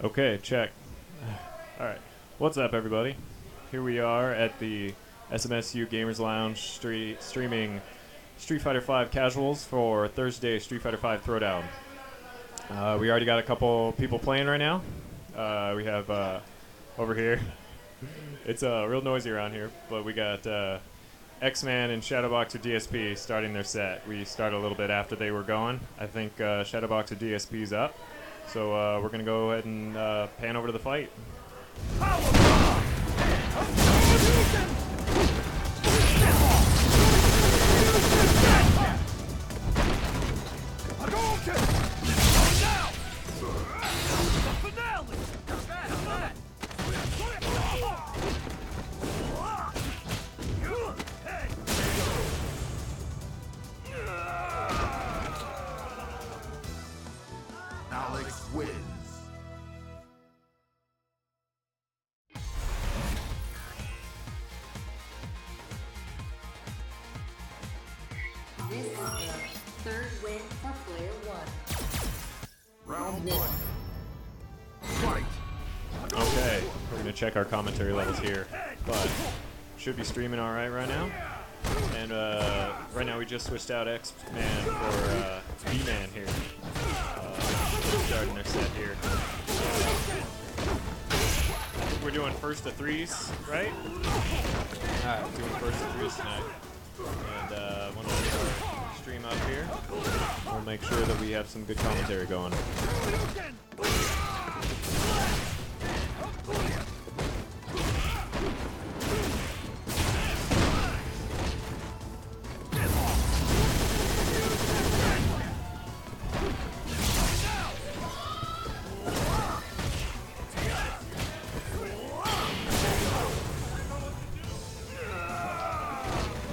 Okay, check. Alright. What's up, everybody? Here we are at the SMSU Gamers Lounge streaming Street Fighter V Casuals for Thursday Street Fighter V Throwdown. We already got a couple people playing right now. We have over here. It's real noisy around here, but we got X-Man and Shadowboxer DSP starting their set. We started a little bit after they were going. I think Shadowboxer DSP's up. So we're going to go ahead and pan over to the fight. Alex wins. This is the third win for player one. Round one. Fight. Okay, we're going to check our commentary levels here, but should be streaming all right now. And right now we just switched out X-Man for B-Man here. Starting their set here. We're doing first to threes, right? Alright, doing first to threes tonight. And once we get our stream up here, we'll make sure that we have some good commentary going.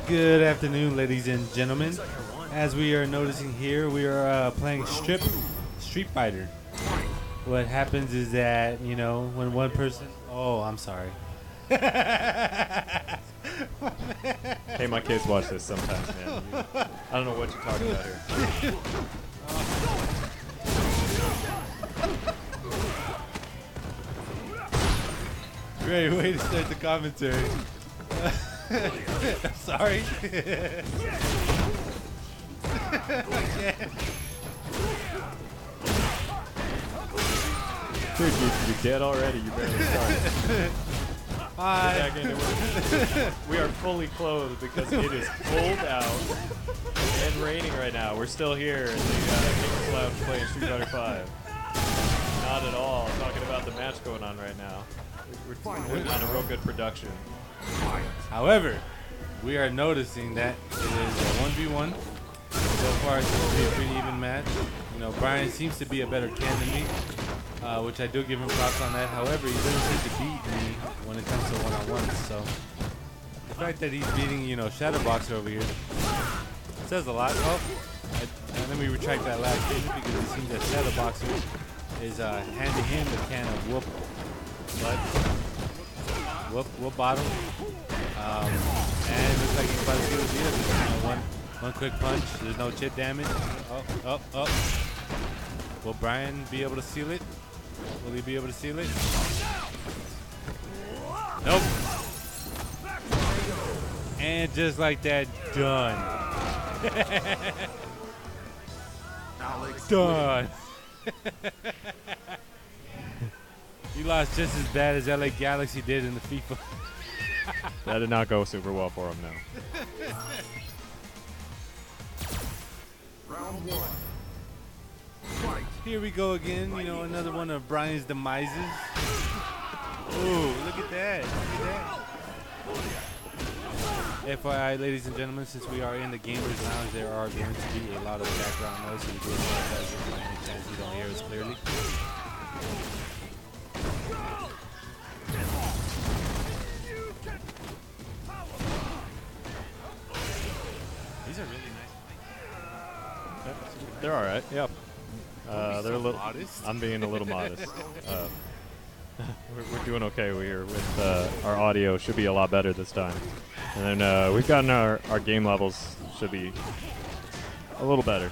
Good afternoon, ladies and gentlemen. As we are noticing here, we are playing Street Fighter. What happens is that, you know, when one person... Oh, I'm sorry. Hey, my kids watch this sometimes, man. I don't know what you're talking about here. Great way to start the commentary. I'm sorry. Dude, you're dead already. You barely started. Hi. Get back into it. We are fully clothed because it is cold out and raining right now. We're still here in the Gamers Lounge playing Street Fighter V. Not at all. Talking about the match going on right now. We're putting on a real good production. However, we are noticing that it is a 1v1. So far, it seems to be a pretty even match. You know, Brian seems to be a better can than me, which I do give him props on that. However, he doesn't seem to beat me when it comes to one-on-ones. So the fact that he's beating, you know, Shadowboxer over here says a lot. Oh, let me retract that last statement because it seems that Shadowboxer is handing him the can of whoop butt. Whoop bottom. And it looks like he's about to see what he is. You know, one quick punch. There's no chip damage. Oh. Will Brian be able to seal it? Will he be able to seal it? Nope. And just like that, done. Alex Done. He lost just as bad as LA Galaxy did in the FIFA. That did not go super well for him, no. Round one. Fight. Here we go again, you know, another one of Brian's demises. Ooh, look at that. Look at that. FYI, ladies and gentlemen, since we are in the Gamers Lounge, there are going to be a lot of background noise, so we do apologize if by any chance you don't hear us clearly. These are really nice. They're all right. Yep. They're a little modest. I'm being a little modest. We're doing okay here with our audio. Should be a lot better this time. And then we've gotten our game levels should be a little better.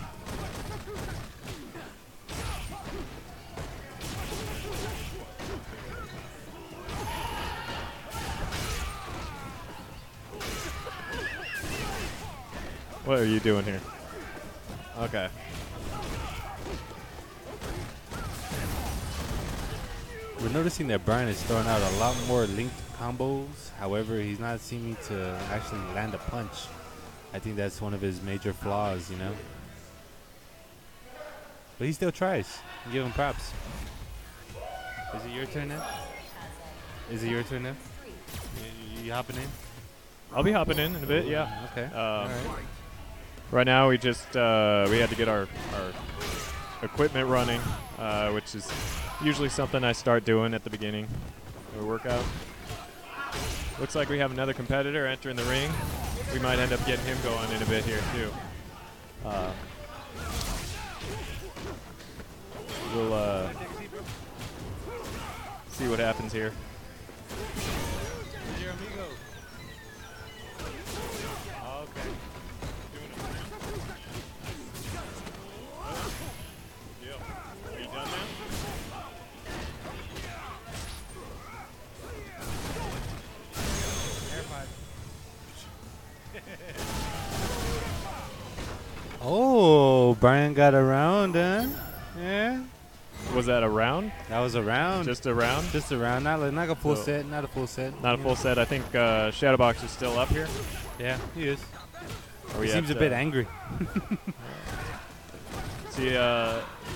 What are you doing here? Okay. We're noticing that Brian is throwing out a lot more linked combos. However, he's not seeming to actually land a punch. I think that's one of his major flaws, you know. But he still tries. Give him props. Is it your turn now? Is it your turn now? You hopping in? I'll be hopping in a bit, yeah. Okay. All right. Right now we just we had to get our equipment running, which is usually something I start doing at the beginning of a workout. Looks like we have another competitor entering the ring. We might end up getting him going in a bit here too. We'll see what happens here. Oh, Brian got a round, huh? Yeah. Was that a round? That was a round. Just a round? Just a round. Not a full So- set. Not a full set. Not a full set. I think Shadowbox is still up here. Yeah, he is. Are we He seems at, a bit angry. See,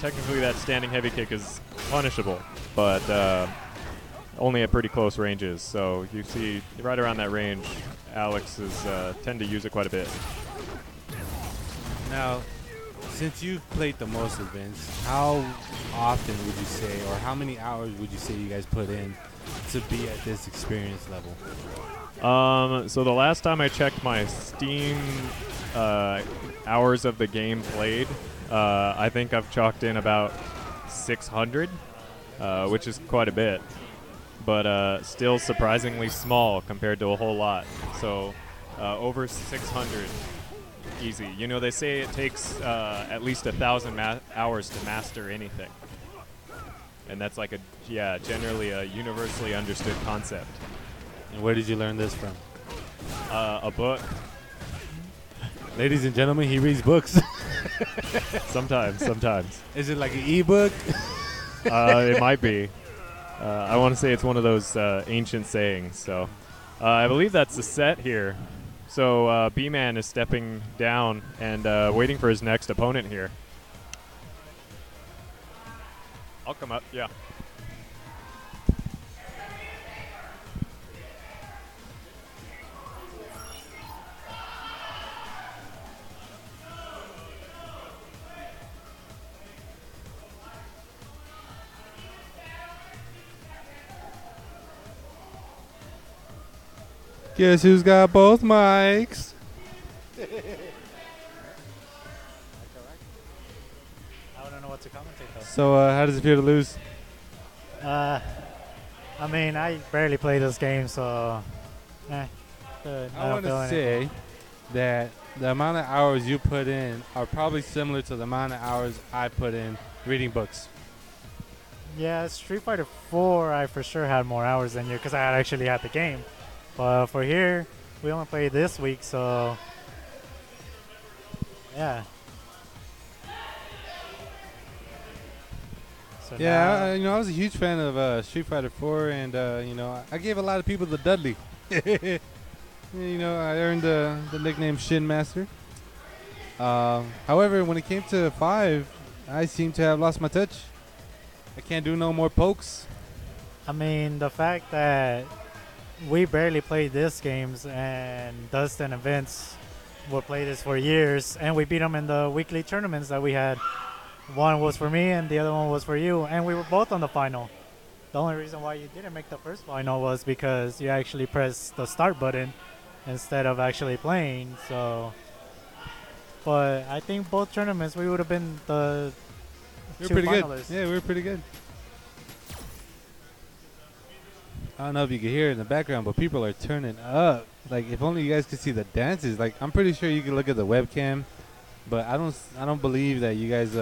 technically that standing heavy kick is punishable, but only at pretty close ranges. So you see right around that range, Alex is tend to use it quite a bit. Now, since you've played the most of Vince, how often would you say, or how many hours would you say you guys put in to be at this experience level? So the last time I checked my Steam hours of the game played, I think I've chalked in about 600, which is quite a bit, but still surprisingly small compared to a whole lot. So over 600. Easy. You know, they say it takes at least 1,000 hours to master anything. And that's like generally a universally understood concept. And where did you learn this from? A book. Ladies and gentlemen, he reads books. Sometimes. Is it like an ebook? It might be. I want to say it's one of those ancient sayings. So I believe that's the set here. So B-Man is stepping down and waiting for his next opponent here. I'll come up, yeah. Guess who's got both mics? I wouldn't know what to commentate though. So, how does it feel to lose? I mean, I barely play this game, so I don't want feel to anything. say that the amount of hours you put in are probably similar to the amount of hours I put in reading books. Yeah, Street Fighter 4, I for sure had more hours than you because I had actually had the game. But for here, we only played this week, so yeah. So Yeah, I was a huge fan of Street Fighter 4, and I gave a lot of people the Dudley. I earned the nickname Shin Master. However, when it came to 5, I seem to have lost my touch. I can't do no more pokes. I mean, the fact that we barely played this games and Dustin and Vince would play this for years, and we beat them in the weekly tournaments that we had. One was for me and the other one was for you, and we were both on the final. The only reason why you didn't make the first final was because you actually pressed the start button instead of actually playing. So, but I think both tournaments we would have been the We were two pretty finalists. good. Yeah, we were pretty good. I don't know if you can hear it in the background, but people are turning up. Like, if only you guys could see the dances. Like, I'm pretty sure you can look at the webcam, but I don't believe that you guys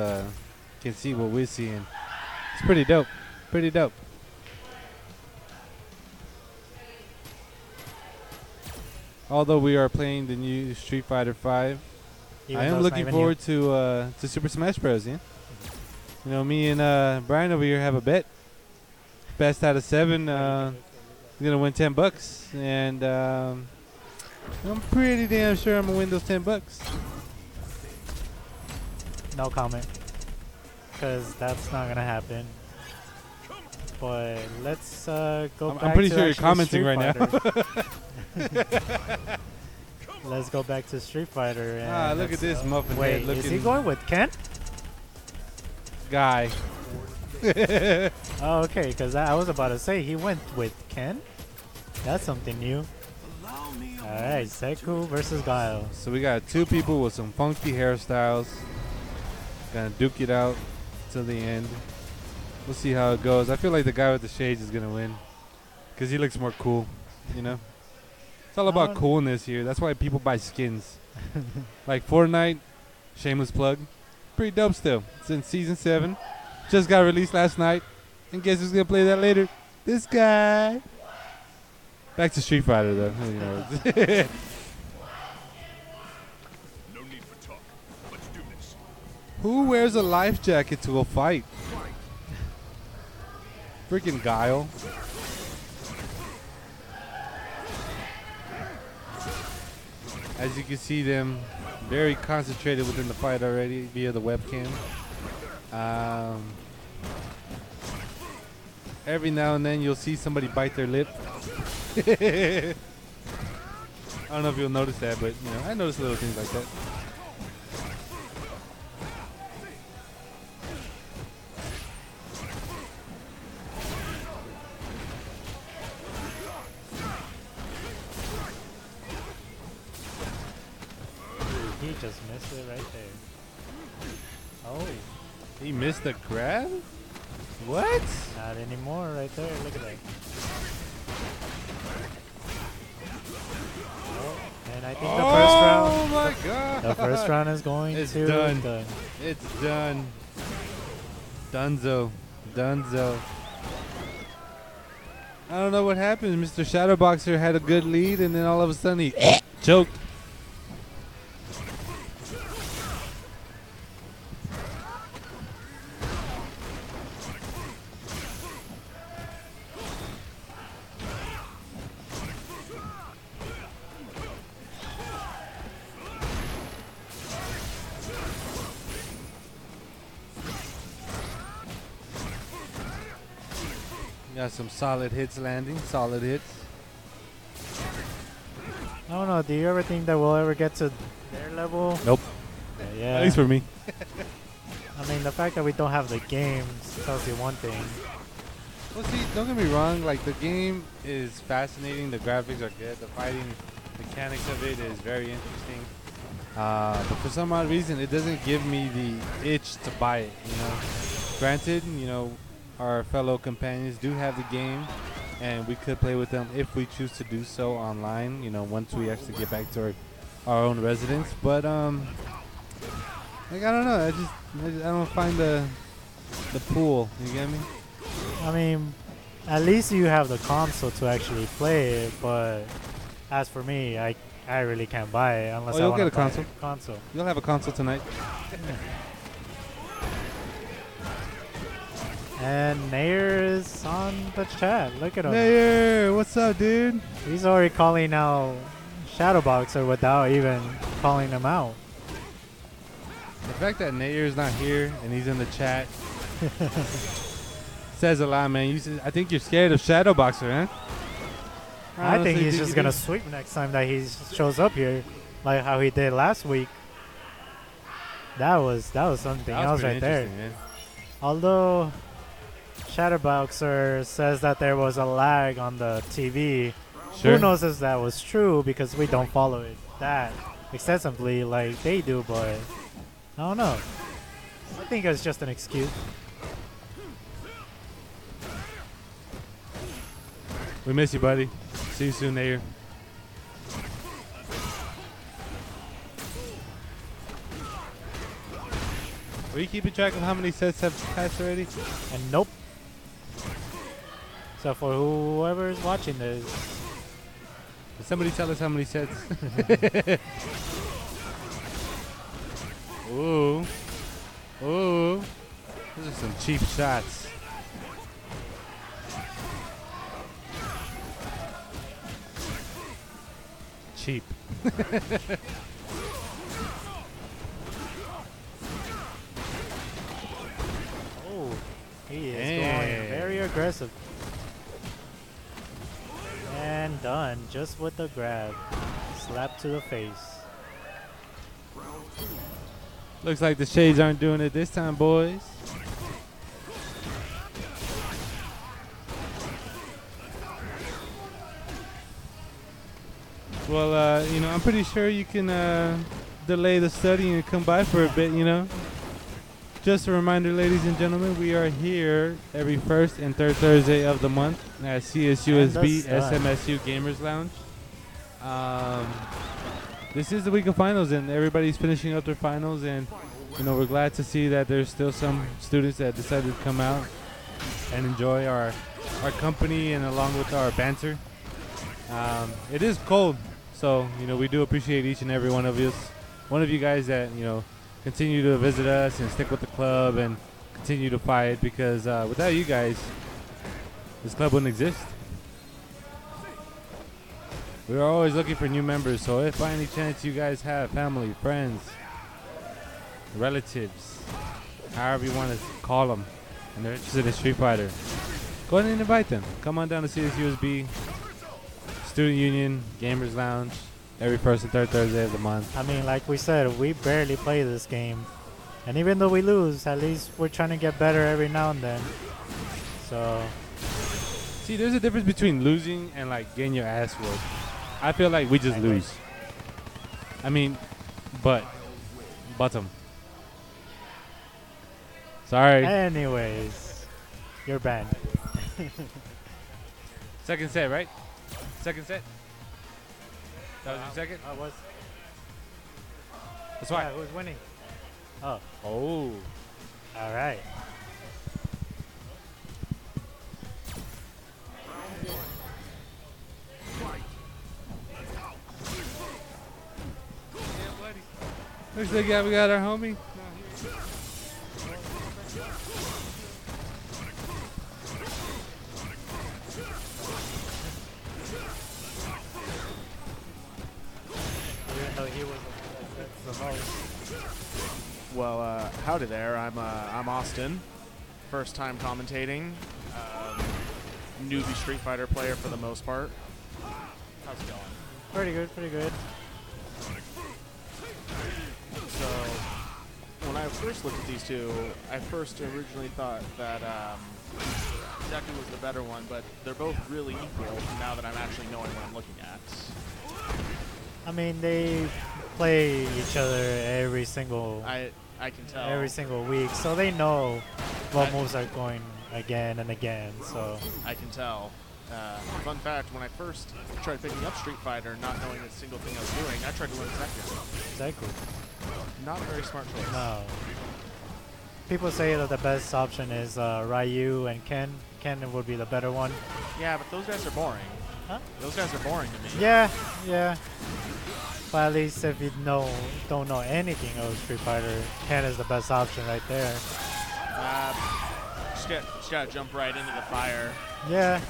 can see what we're seeing. It's pretty dope. Pretty dope. Although we are playing the new Street Fighter 5, Even I though am it's not looking even forward to Super Smash Bros. Yeah. You know, me and Brian over here have a bet. Best out of 7, gonna win $10, and I'm pretty damn sure I'm gonna win those $10. No comment. Because that's not going to happen. But let's go back I'm pretty to sure you're actually commenting Street right now. Fighter. Let's go back to Street Fighter. And Look at this muffin wait, head looking is he going with Ken? guy. Oh, okay, because I was about to say he went with Ken. That's something new. Alright, Seku versus Guile. So we got 2 people with some funky hairstyles. Gonna duke it out till the end. We'll see how it goes. I feel like the guy with the shades is gonna win because he looks more cool, you know. It's all about coolness here. That's why people buy skins. Like Fortnite, shameless plug, pretty dope still. It's in season 7, just got released last night, and guess who's gonna play that later? This guy. Back to Street Fighter though. You know. No need for talk. Let's do this. Who wears a life jacket to a fight? Freaking Guile. As you can see them very concentrated within the fight already via the webcam. Every now and then you'll see somebody bite their lip. I don't know if you'll notice that, but you know, I notice little things like that. He just missed it right there. Oh, He missed the grab? What? not anymore right there. Look at that. Oh, and I think the first round. Oh my god. The first round is going It's to done. done. It's done. Dunzo. Dunzo. I don't know what happened. Mr. Shadowboxer had a good lead, and then all of a sudden he choked. Got some solid hits landing. Solid hits. I don't know. Do you ever think that we'll ever get to their level? Nope. Yeah. At least for me. I mean, the fact that we don't have the games tells you one thing. Well, see, don't get me wrong. Like, the game is fascinating. The graphics are good. The fighting mechanics of it is very interesting. But for some odd reason, it doesn't give me the itch to buy it, you know. Granted, you know, our fellow companions do have the game, and we could play with them if we choose to do so online, you know, once we actually get back to our own residence. But, like, I don't know. I don't find the pool. You get me? I mean, at least you have the console to actually play it, but as for me, I really can't buy it unless I you'll want get to a buy console. You'll have a console tonight. And Nair is on the chat. Look at him. Nair, what's up, dude? He's already calling out Shadowboxer without even calling him out. The fact that Nair's not here and he's in the chat says a lot, man. I think you're scared of Shadowboxer, huh? I think he's Honestly, just going to sweep next time that he shows up here, like how he did last week. That was something else right there. Man. Although Shadowboxer says that there was a lag on the TV, Sure. who knows if that was true because we don't follow it that extensively like they do, but I don't know. I think it's just an excuse. We miss you, buddy. See you soon, Nair. Are you keeping track of how many sets have passed already? And nope. So for whoever is watching this, Can somebody tell us how many sets? Ooh. Ooh. Those are some cheap shots. Cheap. Oh, he is Dang. going very aggressive. And done, just with the grab. Slap to the face. Looks like the Shades aren't doing it this time, boys. Well, you know, I'm pretty sure you can delay the study and come by for a bit, you know. Just a reminder, ladies and gentlemen, we are here every first and third Thursday of the month at CSUSB SMSU Gamers Lounge. This is the week of finals, and everybody's finishing up their finals, and you know, we're glad to see that there's still some students that decided to come out and enjoy our company and along with our banter. It is cold, so you know, we do appreciate each and every one of you guys that, you know, continue to visit us and stick with the club and continue to fight, because without you guys, this club wouldn't exist. We are always looking for new members, so if by any chance you guys have family, friends, relatives, however you want to call them, and they're interested in Street Fighter, go ahead and invite them. Come on down to CSUSB Student Union Gamers Lounge every first and third Thursday of the month. I mean, like we said, we barely play this game. And even though we lose, at least we're trying to get better every now and then. So, See, there's a difference between losing and like getting your ass whooped. I feel like we just lose. I mean, bottom. Sorry. anyways, you're banned. Second set, right? Second set? That was your second? I was. That's why. Yeah, who's winning? Oh, Oh. all right. Looks like we got our homie. Even though he was the most. Well, howdy there. I'm Austin. First time commentating. Newbie Street Fighter player for the most part. How's it going? Pretty good, pretty good. So, when I first looked at these two, I first originally thought that Deku was the better one, but they're both really equal now that I'm actually knowing what I'm looking at. I mean, they play each other every single I can tell. every single week, so they know what moves are going again and again. So I can tell. Fun fact, when I first tried picking up Street Fighter, not knowing a single thing I was doing, I tried to learn Zeku. exactly. Not a very smart choice. No. People say that the best option is Ryu and Ken. Ken would be the better one. Yeah, but those guys are boring. Huh? Those guys are boring to me. Yeah, yeah. But at least if you don't know anything of Street Fighter, Ken is the best option right there. Just gotta jump right into the fire. Yeah,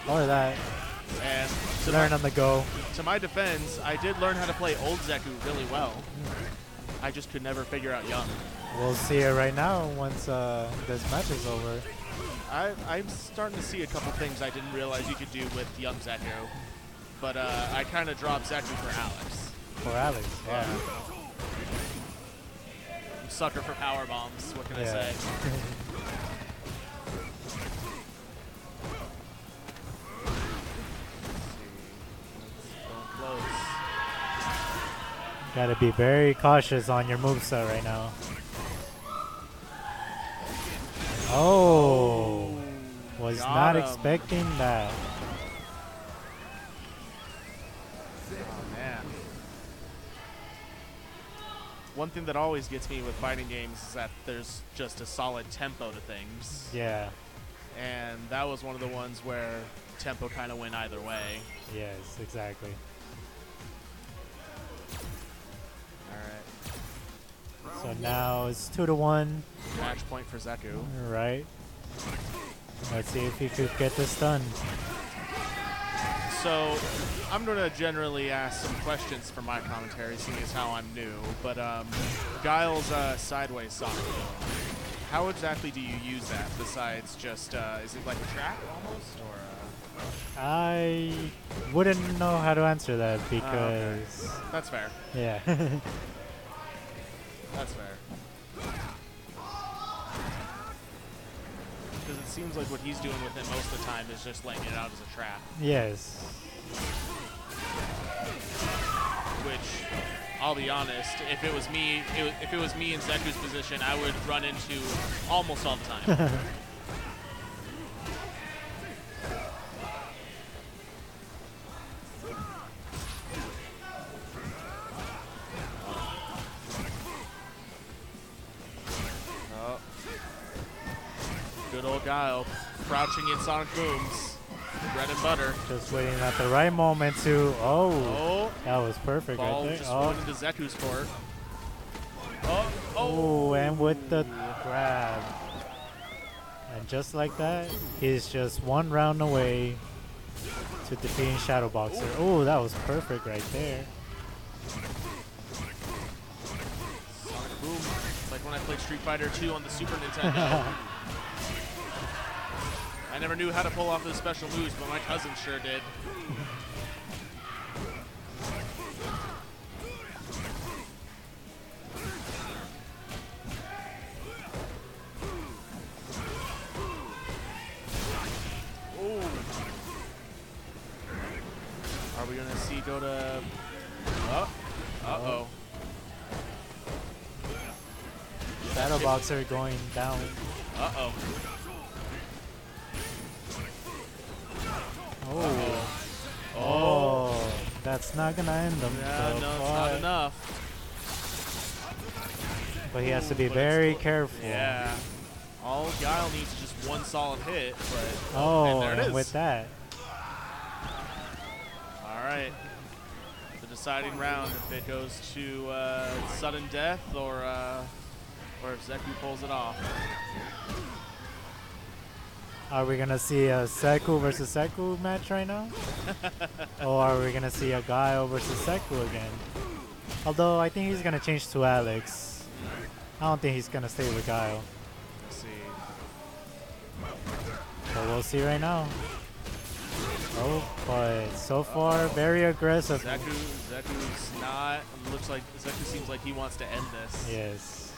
or that. And Learn on the go. to my defense, I did learn how to play old Zeku really well. I just could never figure out young. We'll see it right now once this match is over. I'm starting to see a couple things I didn't realize you could do with young Zeku. But I kind of dropped Zeku for Alex. For Alex, yeah. Sucker for power bombs, what can I say? Close. Gotta be very cautious on your moveset right now. Oh, was got not him. expecting that. Oh, man. One thing that always gets me with fighting games is that there's just a solid tempo to things. Yeah, And that was one of the ones where tempo kind of went either way. yes, exactly. All right. So now it's 2-1. Match point for Zeku. Right. Let's see if he could get this done. So, I'm going to generally ask some questions for my commentary, seeing as how I'm new. But Guile's sideways Sonic boom, how exactly do you use that besides just, is it like a trap almost? Or I wouldn't know how to answer that because... okay. That's fair. Yeah. That's fair. Because it seems like what he's doing with it most of the time is just laying it out as a trap. Yes. Which, I'll be honest, if it was me, if it was me in Zeku's position, I would run into almost all the time. Oh. Good old Guile, crouching in Sonic Booms. Bread and butter. Just waiting at the right moment to... Oh, Oh, that was perfect ball right there. just Oh. going into Zeku's court. Oh, Oh, and with the grab. And just like that, he's just one round away to defeating Shadow Boxer. Oh, that was perfect right there. Sonic Boom. It's like when I played Street Fighter 2 on the Super Nintendo. I never knew how to pull off those special moves, but my cousin sure did. Ooh. Are we gonna see go to? Uh-oh. Shadow Boxer going down. Uh-oh. Oh. Oh. That's not gonna end him. Yeah, so no, it's far. not enough. But he has to be But very it's- careful. Yeah. All Guile needs is just one solid hit, but Oh, and there it and is. with that. All right. The deciding round, if it goes to sudden death or if Zeku pulls it off. Are we gonna see a Seku versus Seku match right now? Or are we gonna see a Guile versus Seku again? Although I think he's gonna change to Alex. I don't think he's gonna stay with Guile. Let's see. But we'll see right now. Oh, but so far very aggressive. Zeku's not. Looks like Zeku seems like he wants to end this. Yes.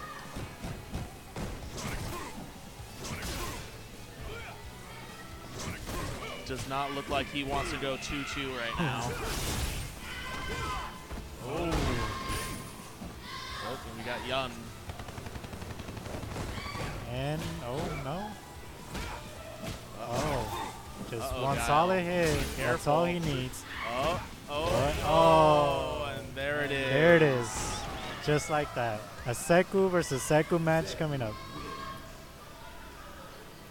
Does not look like he wants to go 2-2 right now. Oh. Oh, and we got Yun. And oh no. Oh. Just Uh-oh, one Guile. solid hit. That's all he Careful. needs. Oh, What? and there it is. There it is. Just like that. A Seku versus Seku match coming up.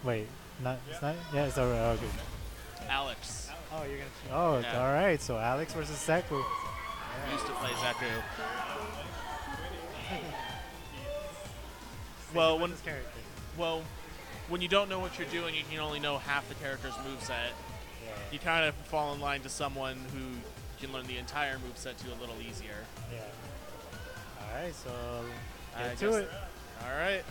Wait, it's not. Yeah, it's alright. Okay. Alex Oh, you're gonna. Oh, it's Yeah. all right. So Alex versus Seku. used to play Zeku. Well, when you don't know what you're doing, you can only know half the character's moveset. You kind of fall in line to someone who can learn the entire moveset to a little easier. Yeah. All right. So I get to guess- it. All right.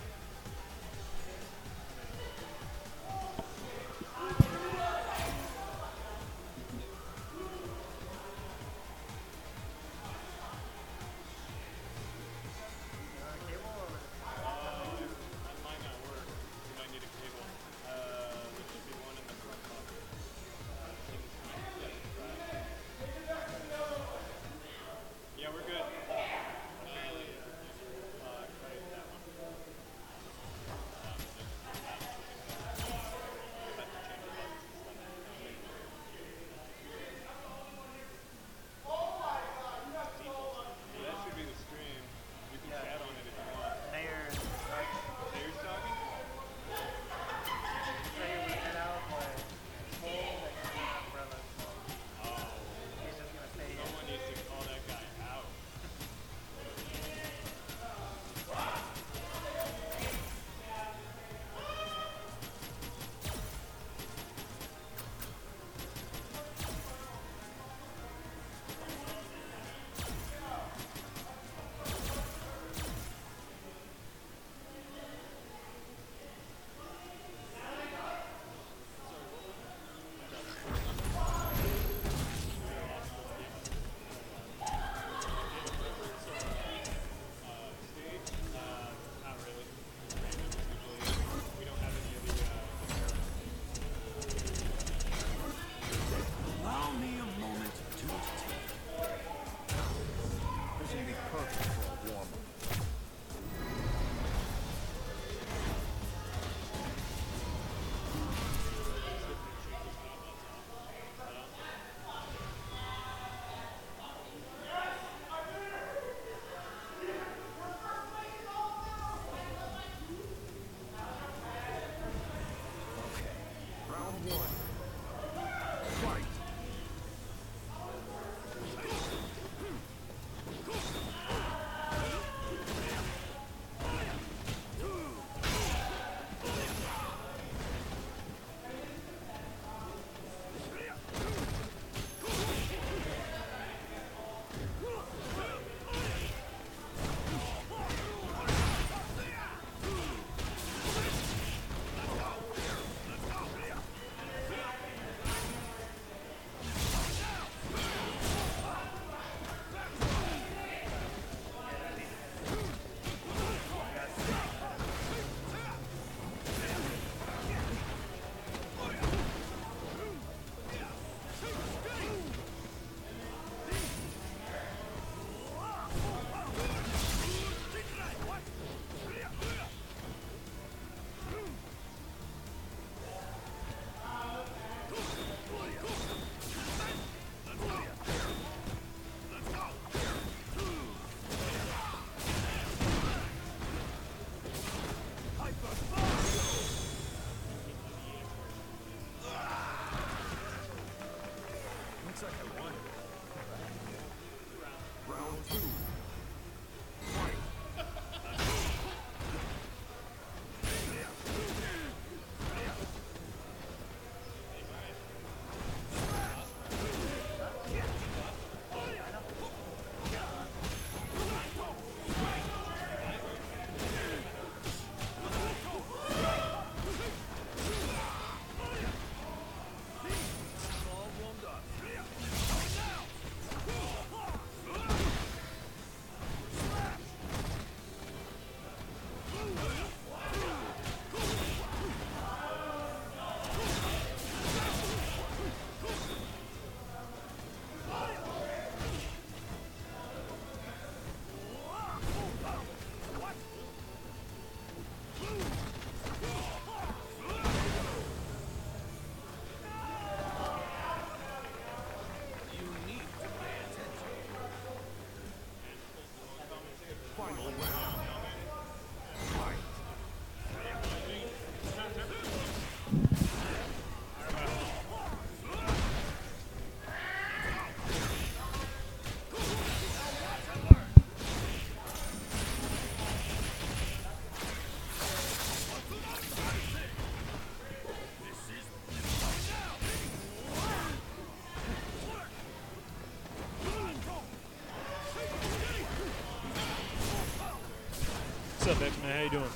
What's up, X-Man? How you doing?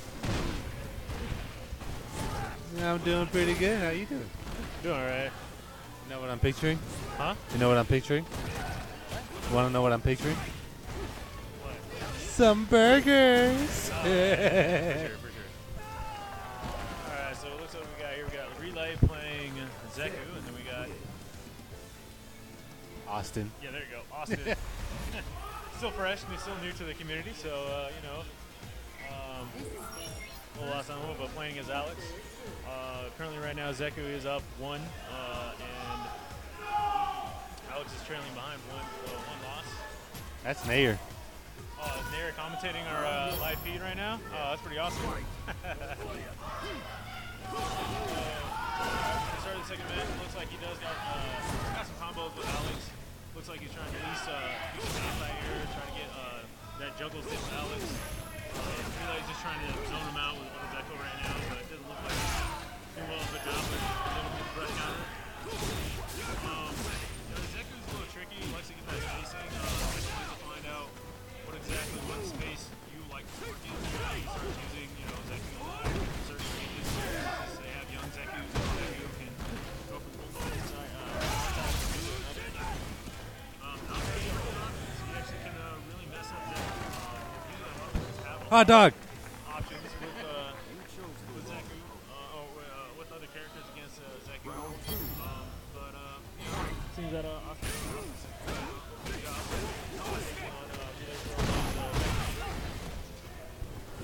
Yeah, I'm doing pretty good. How you doing? Doing all right. You know what I'm picturing? Huh? You know what I'm picturing? You want to know what I'm picturing? Some burgers. For sure. All right, so it looks like we got Relay playing Zeku, and then we got Austin. yeah, there you go, Austin. Still fresh and he's still new to the community, so you know, a little lost on him, but playing as Alex. Currently, right now, Zeku is up 1, and Alex is trailing behind one loss. That's Nair. They're commentating our live feed right now. That's pretty awesome. Start the second match. Looks like he does got some combos with Alex. Looks like he's trying to at least use some anti-air, trying to get that juggle stick with Alex. Relay's just trying to zone him out with Zeku right now, but it doesn't look like he's doing well of a job with the breath counter. Zeku's a little tricky. He likes to get that spacing. He wants to find out what space you like to work in. He starts using, Zeku in certain ranges. They have young Zekus, Zeku can go from one side to another. He actually can really mess up Zeku. Usually a lot of players have Hot dog. options with Zeku, or with other characters against Zeku. But seems that Austin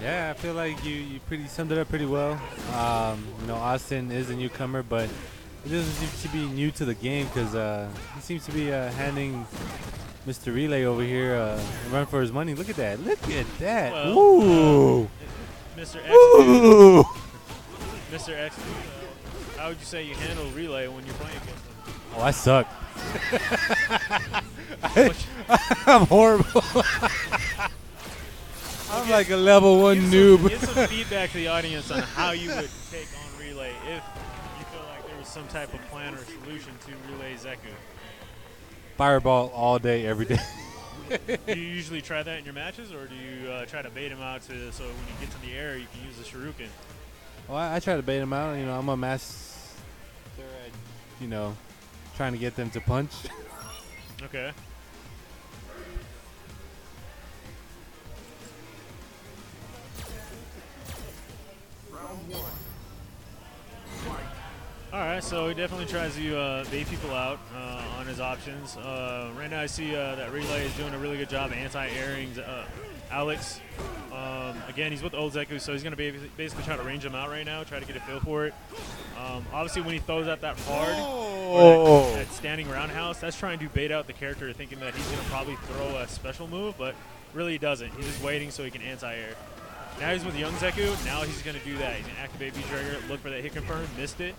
Yeah, I feel like you pretty summed it up pretty well. Austin is a newcomer, but he doesn't seem to be new to the game because he seems to be handing Mr. Relay over here a run for his money. Look at that. Look at that. Well, Ooh. Mr. X. Ooh. Mr. X, how would you say you handle Relay when you're playing against him? Oh, I suck. I'm horrible. I'm like a level 1 noob. Give some feedback to the audience on how you would take on Relay if you feel like there was some type of plan or solution to Relay Zeku. Fireball all day, every day. Do you usually try that in your matches, or do you try to bait him out so when you get to the air you can use the Shoryuken? Well, I try to bait him out. I'm a master at, trying to get them to punch. Okay. All right, so he definitely tries to bait people out on his options. Right now I see that Relay is doing a really good job anti-airing Alex. Again, he's with old Zeku, so he's going to basically try to range him out right now, try to get a feel for it. Obviously, when he throws out that hard, or that standing roundhouse, that's trying to bait out the character, thinking that he's going to probably throw a special move, but really he doesn't. He's just waiting so he can anti-air. Now he's with young Zeku. Now he's going to do that. He's going to activate V-Trigger, look for that hit confirm, missed it.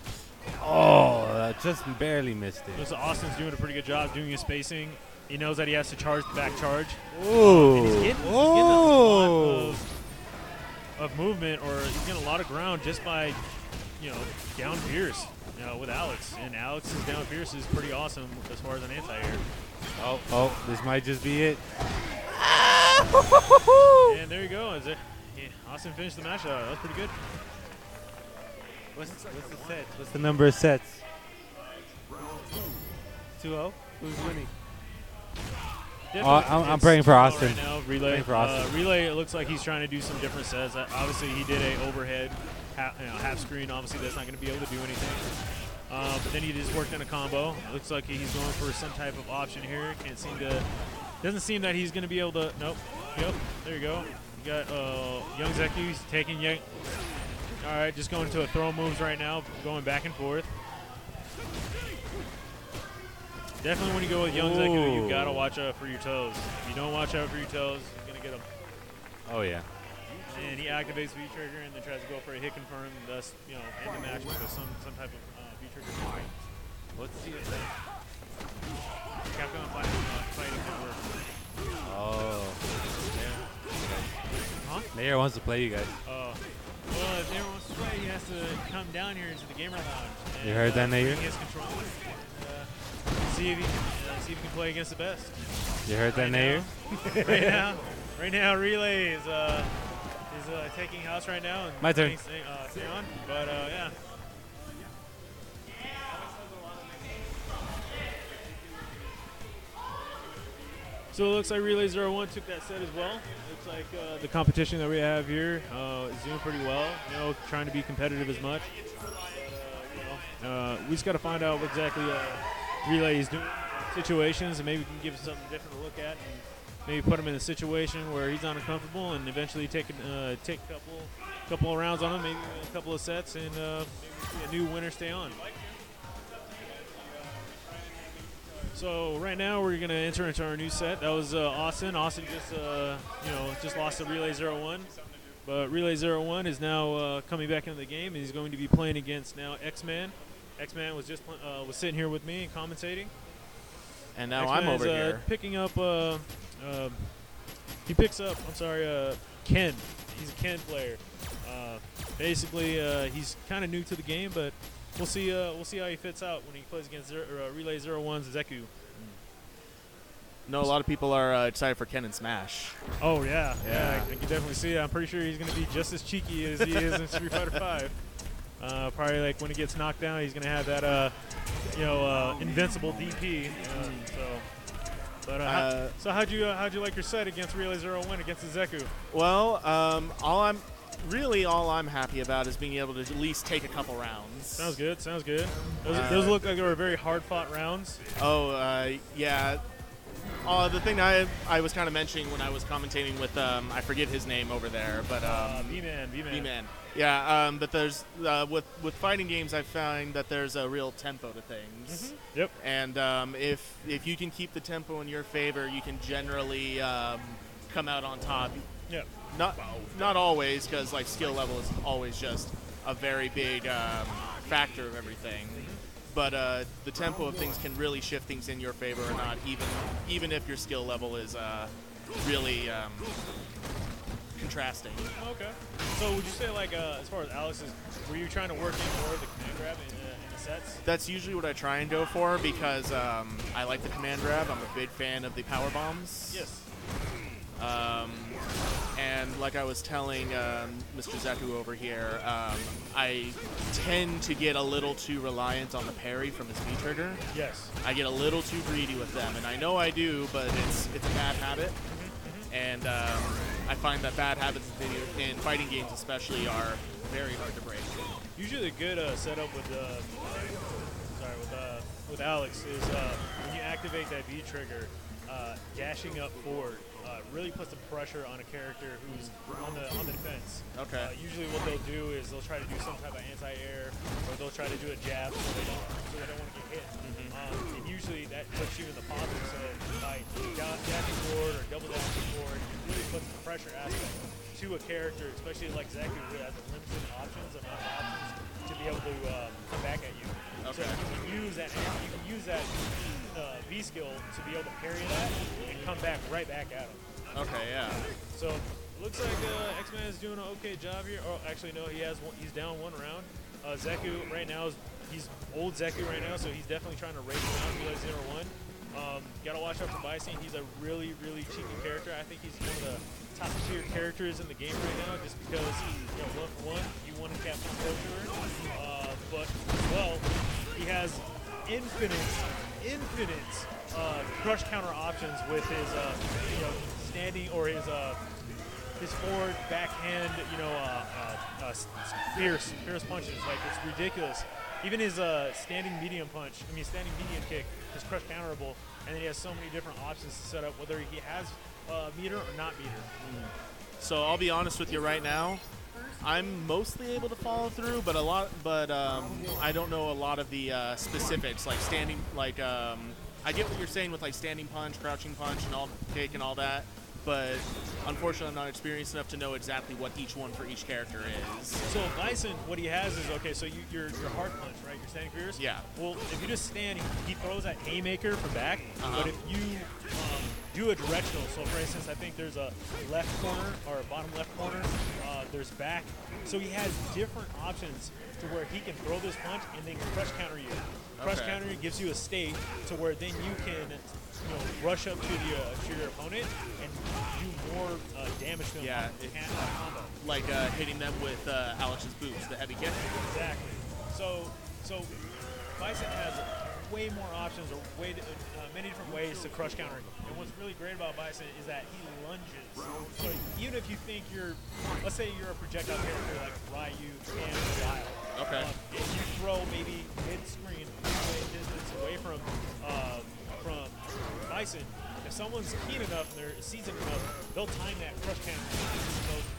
Oh, just barely missed it. So Austin's doing a pretty good job doing his spacing. He knows that he has to charge the back charge. Ooh. And he's getting a lot of movement, or he's getting a lot of ground just by, down Pierce, with Alex. And Alex's down Pierce is pretty awesome as far as an anti-air. Oh, this might just be it. And there you go. Austin finished the match. That was pretty good. What's the set? What's the number of sets? 2-0? Who's winning? I'm praying for Austin. Right now, Relay. Relay, it looks like he's trying to do some different sets. Obviously, he did a overhead half screen. Obviously, that's not going to be able to do anything. But then he just worked in a combo. Looks like he's going for some type of option here. Doesn't seem that he's going to be able to. Nope. Yep. There you go. You got young Zeku. He's taking young. All right, just going to a throw moves right now, going back and forth. Definitely when you go with young Zeku, you've got to watch out for your toes. If you don't watch out for your toes, you're going to get them. Oh yeah. And he activates V trigger and then tries to go for a hit confirm, thus end the match with some type of V trigger. What's the Capcom fighting network. Oh. Huh? Mayor wants to play you guys. Oh. Well, if Mayor wants to play, he has to come down here into the gamer lounge. And, You heard that, Mayor? bring his controller and, see if he can play against the best. You heard that, Mayor? Right now, Relay is taking house right now. And My turn. Stay on, but yeah. So it looks like Relay 01 took that set as well. Looks like the competition that we have here is doing pretty well. Trying to be competitive as much. But, we just got to find out what exactly Relay is doing in situations, and maybe we can give him something different to look at, and maybe put him in a situation where he's not uncomfortable, and eventually take a couple of rounds on him, maybe a couple of sets, and maybe see a new winner stay on. So right now we're gonna enter into our new set. That was Austin. Austin just lost to Relay 01, but Relay 01 is now coming back into the game, and he's going to be playing against now X-Man. X-Man was just was sitting here with me and commentating. And now I'm over here. Picking up. He picks up. I'm sorry, Ken. He's a Ken player. Basically, he's kind of new to the game, but we'll see how he fits out when he plays against Relay 01's Zeku. No, a lot of people are excited for Ken and Smash. Oh yeah, I can definitely see it. I'm pretty sure he's going to be just as cheeky as he is in Street Fighter 5. Probably like when he gets knocked down, he's going to have that invincible DP. So how'd you like your set against Relay 01 against the Zeku? Well, all I'm happy about is being able to at least take a couple rounds. Sounds good. Those look like they were very hard-fought rounds. Oh, yeah. The thing I was kind of mentioning when I was commentating with I forget his name over there, but B-Man. Yeah, but there's with fighting games, I find that there's a real tempo to things. Mm-hmm. Yep. And if you can keep the tempo in your favor, you can generally come out on top. Yep. Not always, because like skill level is always just a very big factor of everything. But the tempo of things can really shift things in your favor or not, even if your skill level is really contrasting. Okay. So would you say, like, as far as Alex's, were you trying to work in more of the command grab in the sets? That's usually what I try and go for because I like the command grab. I'm a big fan of the power bombs. Yes. And like I was telling Mr. Zeku over here, I tend to get a little too reliant on the parry from his V-trigger. Yes. I get a little too greedy with them, and I know I do, but it's a bad habit. And I find that bad habits in fighting games especially are very hard to break. Usually a good setup with Alex is when you activate that V-trigger, dashing up forward really puts the pressure on a character who's on the defense. Okay. Usually what they'll do is they'll try to do some type of anti-air, or they'll try to do a jab so they don't want to get hit. And usually that puts you in the positive. So by dashing forward or double dashing forward, it really puts the pressure aspect to a character, especially like Zeku, who has a limited options to be able to come back at you. Okay. So you can use that V skill to be able to parry that and come back right back at him. Okay, yeah. So looks like X-Man is doing an okay job here. Oh, actually no, he's down one round. Zeku right now he's old Zeku right now, so he's definitely trying to race around Relay 01. Gotta watch out for Bison. He's a really, really cheeky character. I think he's one of the top tier characters in the game right now, just because one for one, you want to Capcom Culture, but as well, he has infinite crush counter options with his standing or his forward backhand fierce punches. Like, it's ridiculous. Even his standing medium kick is crush counterable, and then he has so many different options to set up whether he has meter or not meter. So I'll be honest with you right now. I'm mostly able to follow through, but I don't know a lot of the specifics, like standing, like I get what you're saying with like standing punch, crouching punch, and all kick and all that. but unfortunately, I'm not experienced enough to know exactly what each one for each character is. So Bison, what he has is, okay, so you're hard punch, right? You're standing fierce? Yeah. Well, if you just stand, he throws that haymaker from back, Uh-huh. but if you do a directional, so for instance, I think there's a left corner or a bottom left corner, there's back, so he has different options to where he can throw this punch and then crush counter you. Crush Okay. counter gives you a state to where then you can rush up to your opponent and do more damage to them Yeah, on combo. Like hitting them with Alex's boots, the heavy kick. Exactly. So Bison has way more options, or many different ways to crush counter. And what's really great about Bison is that he lunges. So even if you think let's say you're a projectile character like Ryu and Dial, Okay. and you throw maybe mid-screen distance away from Bison, if someone's keen enough and they're seasoned enough, they'll time that crush counter.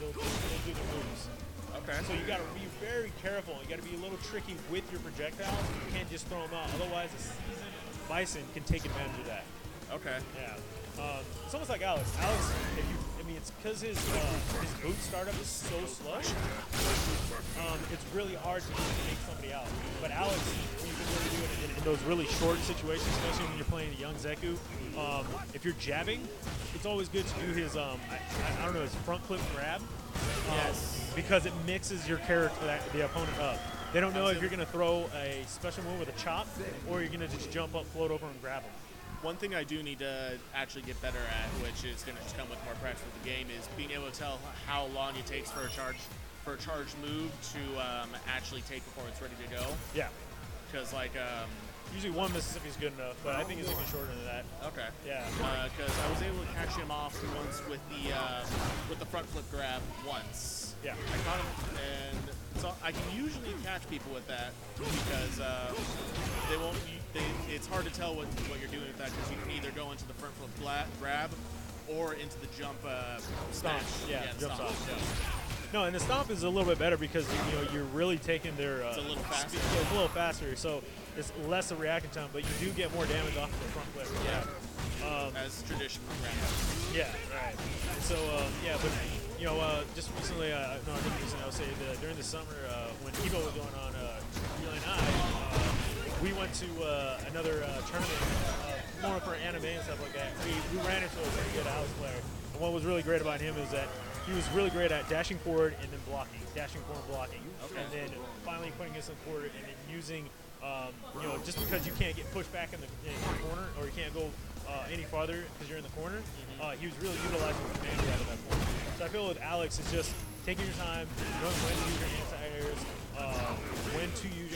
They'll do their moves. Okay. So you got to be very careful. You got to be a little tricky with your projectiles. You can't just throw them out. Otherwise, a seasoned Bison can take advantage of that. Okay. Yeah. It's almost like Alex. It's because his boot startup is so slow. It's really hard to make somebody out. But Alex, when you can really do it in those really short situations, especially when you're playing a young Zeku, if you're jabbing, it's always good to do his I don't know, his front clip grab. Yes. Because it mixes your character, the opponent up. They don't know if you're going to throw a special move with a chop, or you're going to just jump up, float over, and grab him. One thing I do need to actually get better at, which is going to just come with more practice with the game, is being able to tell how long it takes for a charge move to actually take before it's ready to go. Yeah. Because usually one Mississippi is good enough, but I think it's even shorter than that. Okay. Yeah. Because I was able to catch him off once with the front flip grab once. Yeah. I caught him, and so I can usually catch people with that because they won't. It's hard to tell what you're doing with that because you can either go into the front flip grab or into the jump Stomp. smash. Yeah. Jump stomp. stomp. Yeah. No, and the stomp is a little bit better because you're really taking their. It's a little faster. It's a little faster, so it's less of reaction time, but you do get more damage off of the front flip. Yeah. As traditional grab. Yeah. Right. And so just recently, I would say that during the summer when Evo was going on, Eli and I, we went to another tournament, more for anime and stuff like that. We ran into a pretty good Alex player. And what was really great about him is that he was really great at dashing forward and then blocking, dashing forward, blocking, and then finally putting himself forward and then using, just because you can't get pushed back in the corner or you can't go any farther because you're in the corner, he was really utilizing the command grab at that point. So I feel with Alex, it's just taking your time, knowing when to use your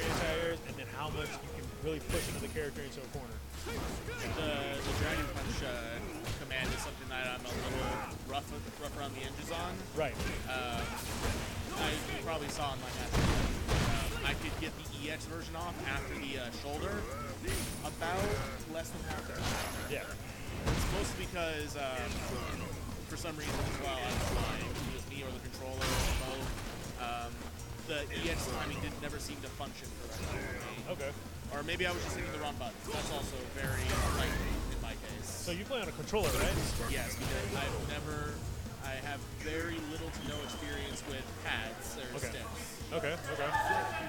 anti-airs, and then how much you can really push another character into a corner. The Dragon Punch command is something that I'm a little rough around the edges on. Right. You probably saw in my match. I could get the EX version off after the shoulder about less than half the time. Yeah. It's mostly because, for some reason as well, I don't know why, it was me or the controller or both. The EX timing never seemed to function correctly for me. Okay. Or maybe I was just hitting the wrong buttons. That's also very likely in my case. So you play on a controller, right? Yes, because I have very little to no experience with pads or sticks. Okay.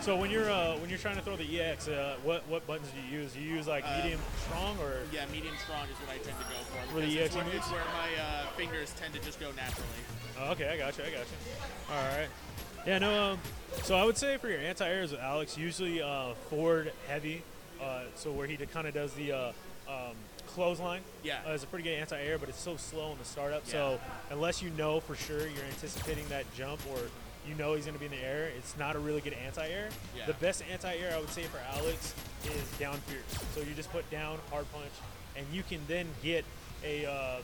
So when you're trying to throw the EX, what buttons do you use? Do you use like medium, strong, or? Yeah, medium strong is what I tend to go for. For the EX it's where my fingers tend to just go naturally. Oh, okay, I got you. All right. Yeah, no. So I would say for your anti-airs with Alex, usually forward heavy. So where he kind of does the clothesline. Yeah. It's a pretty good anti-air, but it's so slow in the startup. Yeah. So unless you know for sure you're anticipating that jump or you know he's going to be in the air, it's not a really good anti-air. Yeah. The best anti-air I would say for Alex is down fierce. So you just put down hard punch, and you can then get a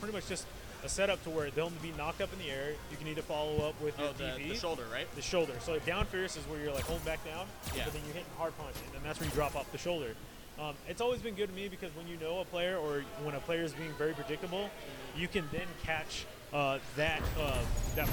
pretty much just a setup to where they'll be knocked up in the air. You can either follow up with your DP. The shoulder, right? The shoulder. So down fierce is where you're like holding back down, Yeah. but then you're hitting hard punch, and then that's where you drop off the shoulder. It's always been good to me because when you know a player or when a player is being very predictable, you can then catch that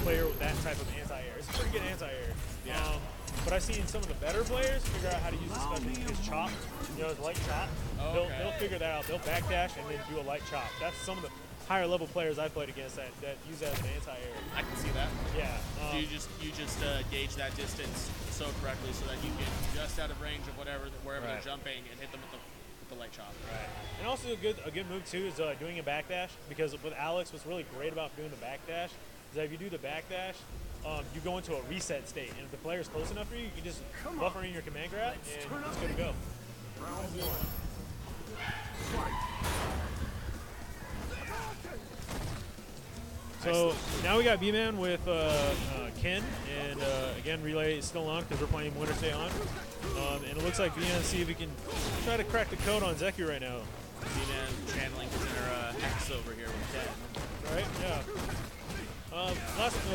player with that type of anti-air. It's a pretty good anti-air. Yeah. But I've seen some of the better players figure out how to use the special, his chop, his light chop. Oh, okay. They'll figure that out. They'll backdash and then do a light chop. That's some of the higher level players I played against that use that as an anti-air. I can see that. Yeah. So you just gauge that distance so correctly so that you get just out of range of wherever they're jumping and hit them with the light chop. Right. And also a good move too is doing a backdash, because with Alex, what's really great about doing the backdash is that if you do the backdash, you go into a reset state, and if the player's close enough for you, you can just buffer in your command grab, and it's good to go. So now we got B-Man with Ken, and again, Relay is still on because we're playing Winter Stay On. And it looks like B-Man, see if he can try to crack the code on Zeku right now. B-Man channeling his inner Hex over here with Ken. Right? Yeah.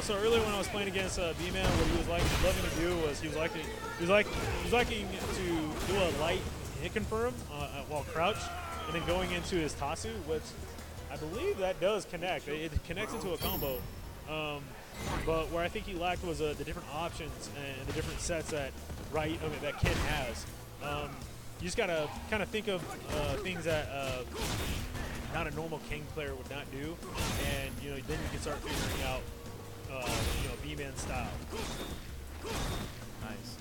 So earlier when I was playing against B-Man, what he was loving to do was he was liking to do a light hit confirm while crouched, and then going into his Tatsu, which I believe that does connect. It connects into a combo. But where I think he lacked was the different options and the different sets that that Ken has. You just gotta kind of think of things that not a normal King player would not do, and then you can start figuring out B-Man style. Nice.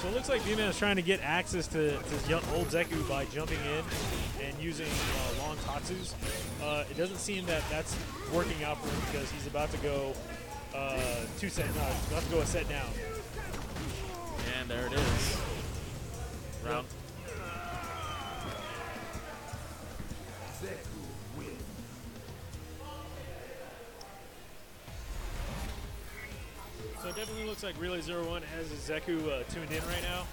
So it looks like B-Man is trying to get access to old Zeku by jumping in and using long Tatsus. It doesn't seem that that's working out for him because he's about to go he's about to go a set down. And there it is. Round. So it definitely looks like Relay 01 has his Zeku tuned in right now.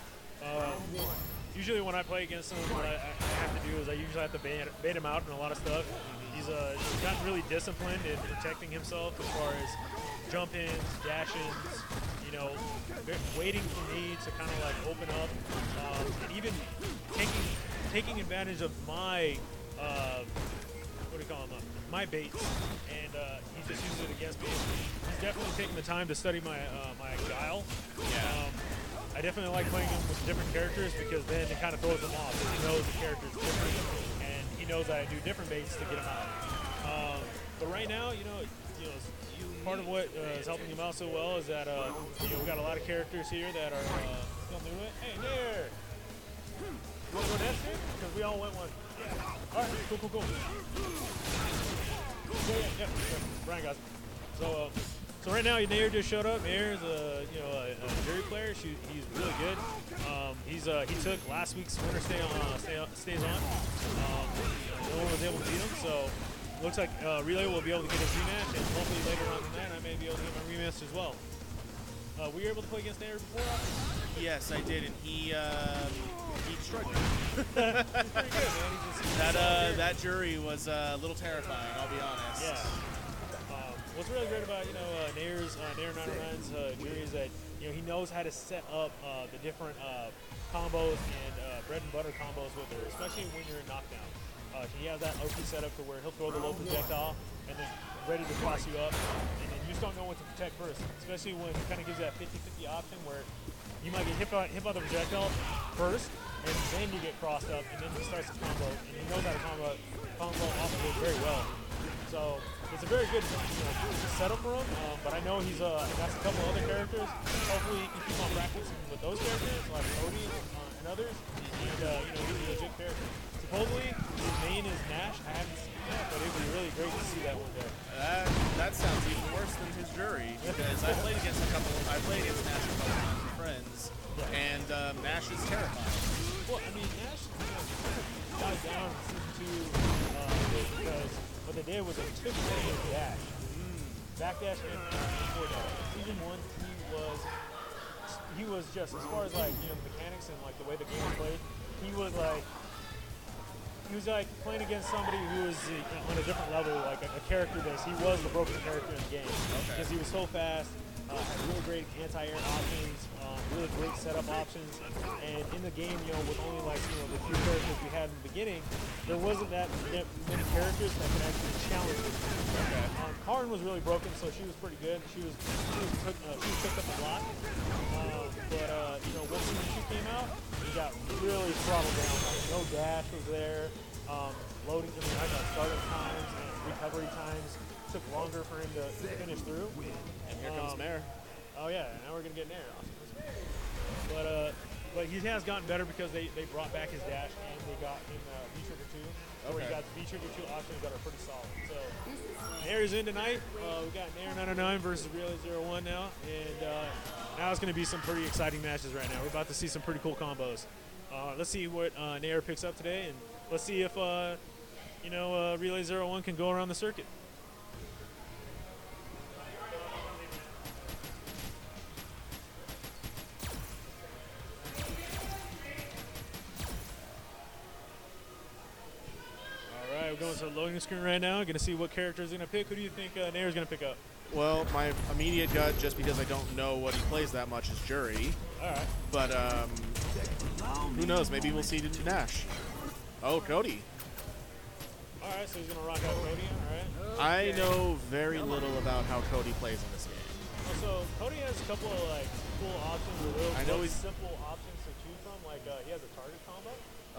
Usually when I play against him, what I have to do is I usually have to bait him out in a lot of stuff. He's gotten really disciplined in protecting himself as far as jump-ins, dash-ins, waiting for me to kind of like open up, and even taking advantage of my my baits, and he just uses it against me. He's definitely taking the time to study my my guile. Yeah. I definitely like playing him with different characters because then it kind of throws him off. He knows the character's different, and he knows that I do different baits to get him out. But right now, part of what is helping him out so well is that we got a lot of characters here that are still new it. Hey, there! You want to go next, dude? Because we all went one. All right, cool. Yeah. Brian, guys. So right now, Nair just showed up. Nair is a jury player. He's really good. He took last week's Winter Stays On. No one was able to beat him, so looks like Relay will be able to get his rematch, and hopefully later on in that I may be able to get my rematch as well. Were you able to play against Nair before? Yes, I did, and he struggled. He's pretty good, man. That jury was a little terrifying, I'll be honest. Yeah. What's really great about Nair 99's jury is that he knows how to set up the different combos and bread and butter combos with her, especially when you're in knockdown. He has that OP setup to where he'll throw the low projectile and then ready to cross you up, and then you just don't know what to protect first, especially when he kind of gives you that 50-50 option where you might get hit by the projectile first, and then you get crossed up, and then he starts to combo, and he knows how to combo off of it very well. So it's a very good setup for him, but I know he's got a couple other characters. Hopefully he can keep on practicing with those characters, like Cody and others, and he's a legit character. Supposedly his main is Nash. I haven't seen that, but it would be really great to see that one day. That sounds even worse than his jury, because I played against Nash a couple times with friends, and Nash is terrifying. Well, I mean, Nash died down in Season 2 because what they did was they took away his dash. Backdash and before that. Season 1, he was just, as far as like, the mechanics and like the way the game was played, he was like playing against somebody who was on a different level, like a character base. He was the broken character in the game because he was so fast, had really great anti-air options, really great setup options, and in the game, with only like the few characters we had in the beginning, there wasn't that many characters that could actually challenge him. Okay. Karin was really broken, so she was pretty good. She was picked up a lot. You know, once she came out, he got really throttled down. Like, no dash was there. Loading, startup times and recovery times took longer for him to finish through. And here comes Mare. Oh yeah, now we're gonna get Nair. But he has gotten better because they brought back his dash and they got him V-Trigger 2. Where he got V-Trigger 2 options that are pretty solid. So Nair is in tonight. We got Nair 909 versus Relay 01 now. And now it's going to be some pretty exciting matches right now. We're about to see some pretty cool combos. Let's see what Nair picks up today. And let's see if, Relay 01 can go around the circuit. We're going to the loading screen right now. Going to see what character is going to pick. Who do you think Nair is going to pick up? Well, my immediate gut, just because I don't know what he plays that much, is Jury. All right. But who knows? Maybe we'll see Nash. Oh, Cody. All right, so he's going to rock out Cody. All right. I know very little about how Cody plays in this game. So Cody has a couple of like cool options, or I know he's simple options to choose from. Like he has a target combo.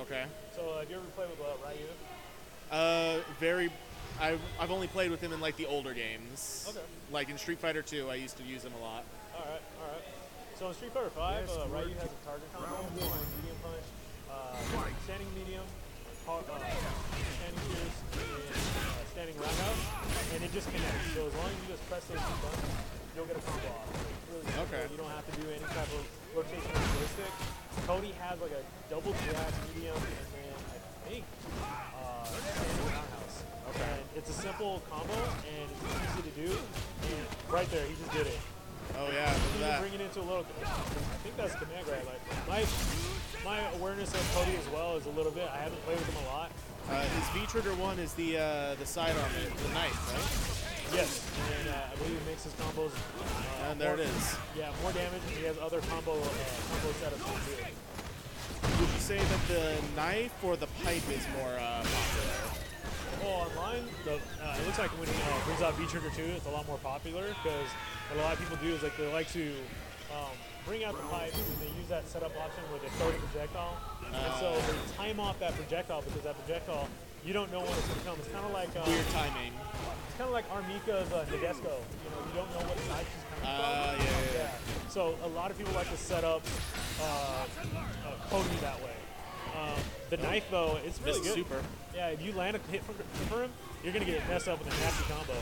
Okay. So have you ever played with Ryu? I've only played with him in like the older games. Okay. Like in Street Fighter 2, I used to use him a lot. All right. So in Street Fighter 5, Ryu has a target combo, medium punch, standing medium, standing pierce, and standing roundhouse, and it just connects. So as long as you just press those two buttons, you'll get a combo off. It's really simple. Okay. You don't have to do any type of rotation of the joystick. Cody has like a double jab medium, and then I think standing roundhouse. Okay. And it's a simple combo, and it's easy to do. And right there, he just did it. Oh yeah, look at that. Bring it into a little. I think that's command grab. Like my awareness of Cody as well is a little bit. I haven't played with him a lot. His V-Trigger 1 is the sidearm, the knife, right? Yes, and I believe he makes his combos. And there it is. Yeah, more damage, and he has other combo setups too. Would you say that the knife or the pipe is more popular? Well, online, it looks like when he brings out V-Trigger 2, it's a lot more popular because what a lot of people do is like they like to bring out the pipe and they use that setup option where they throw the projectile. And so they time off that projectile because that projectile, you don't know when it's going to come. It's kind of like weird timing. It's kind of like Armika's Nadesco. You know, you don't know what side she's coming from. Yeah. So a lot of people like to set up Cody that way. The knife, though, it's really good. Super. Yeah, if you land a hit for him, you're going to get messed up with a nasty combo.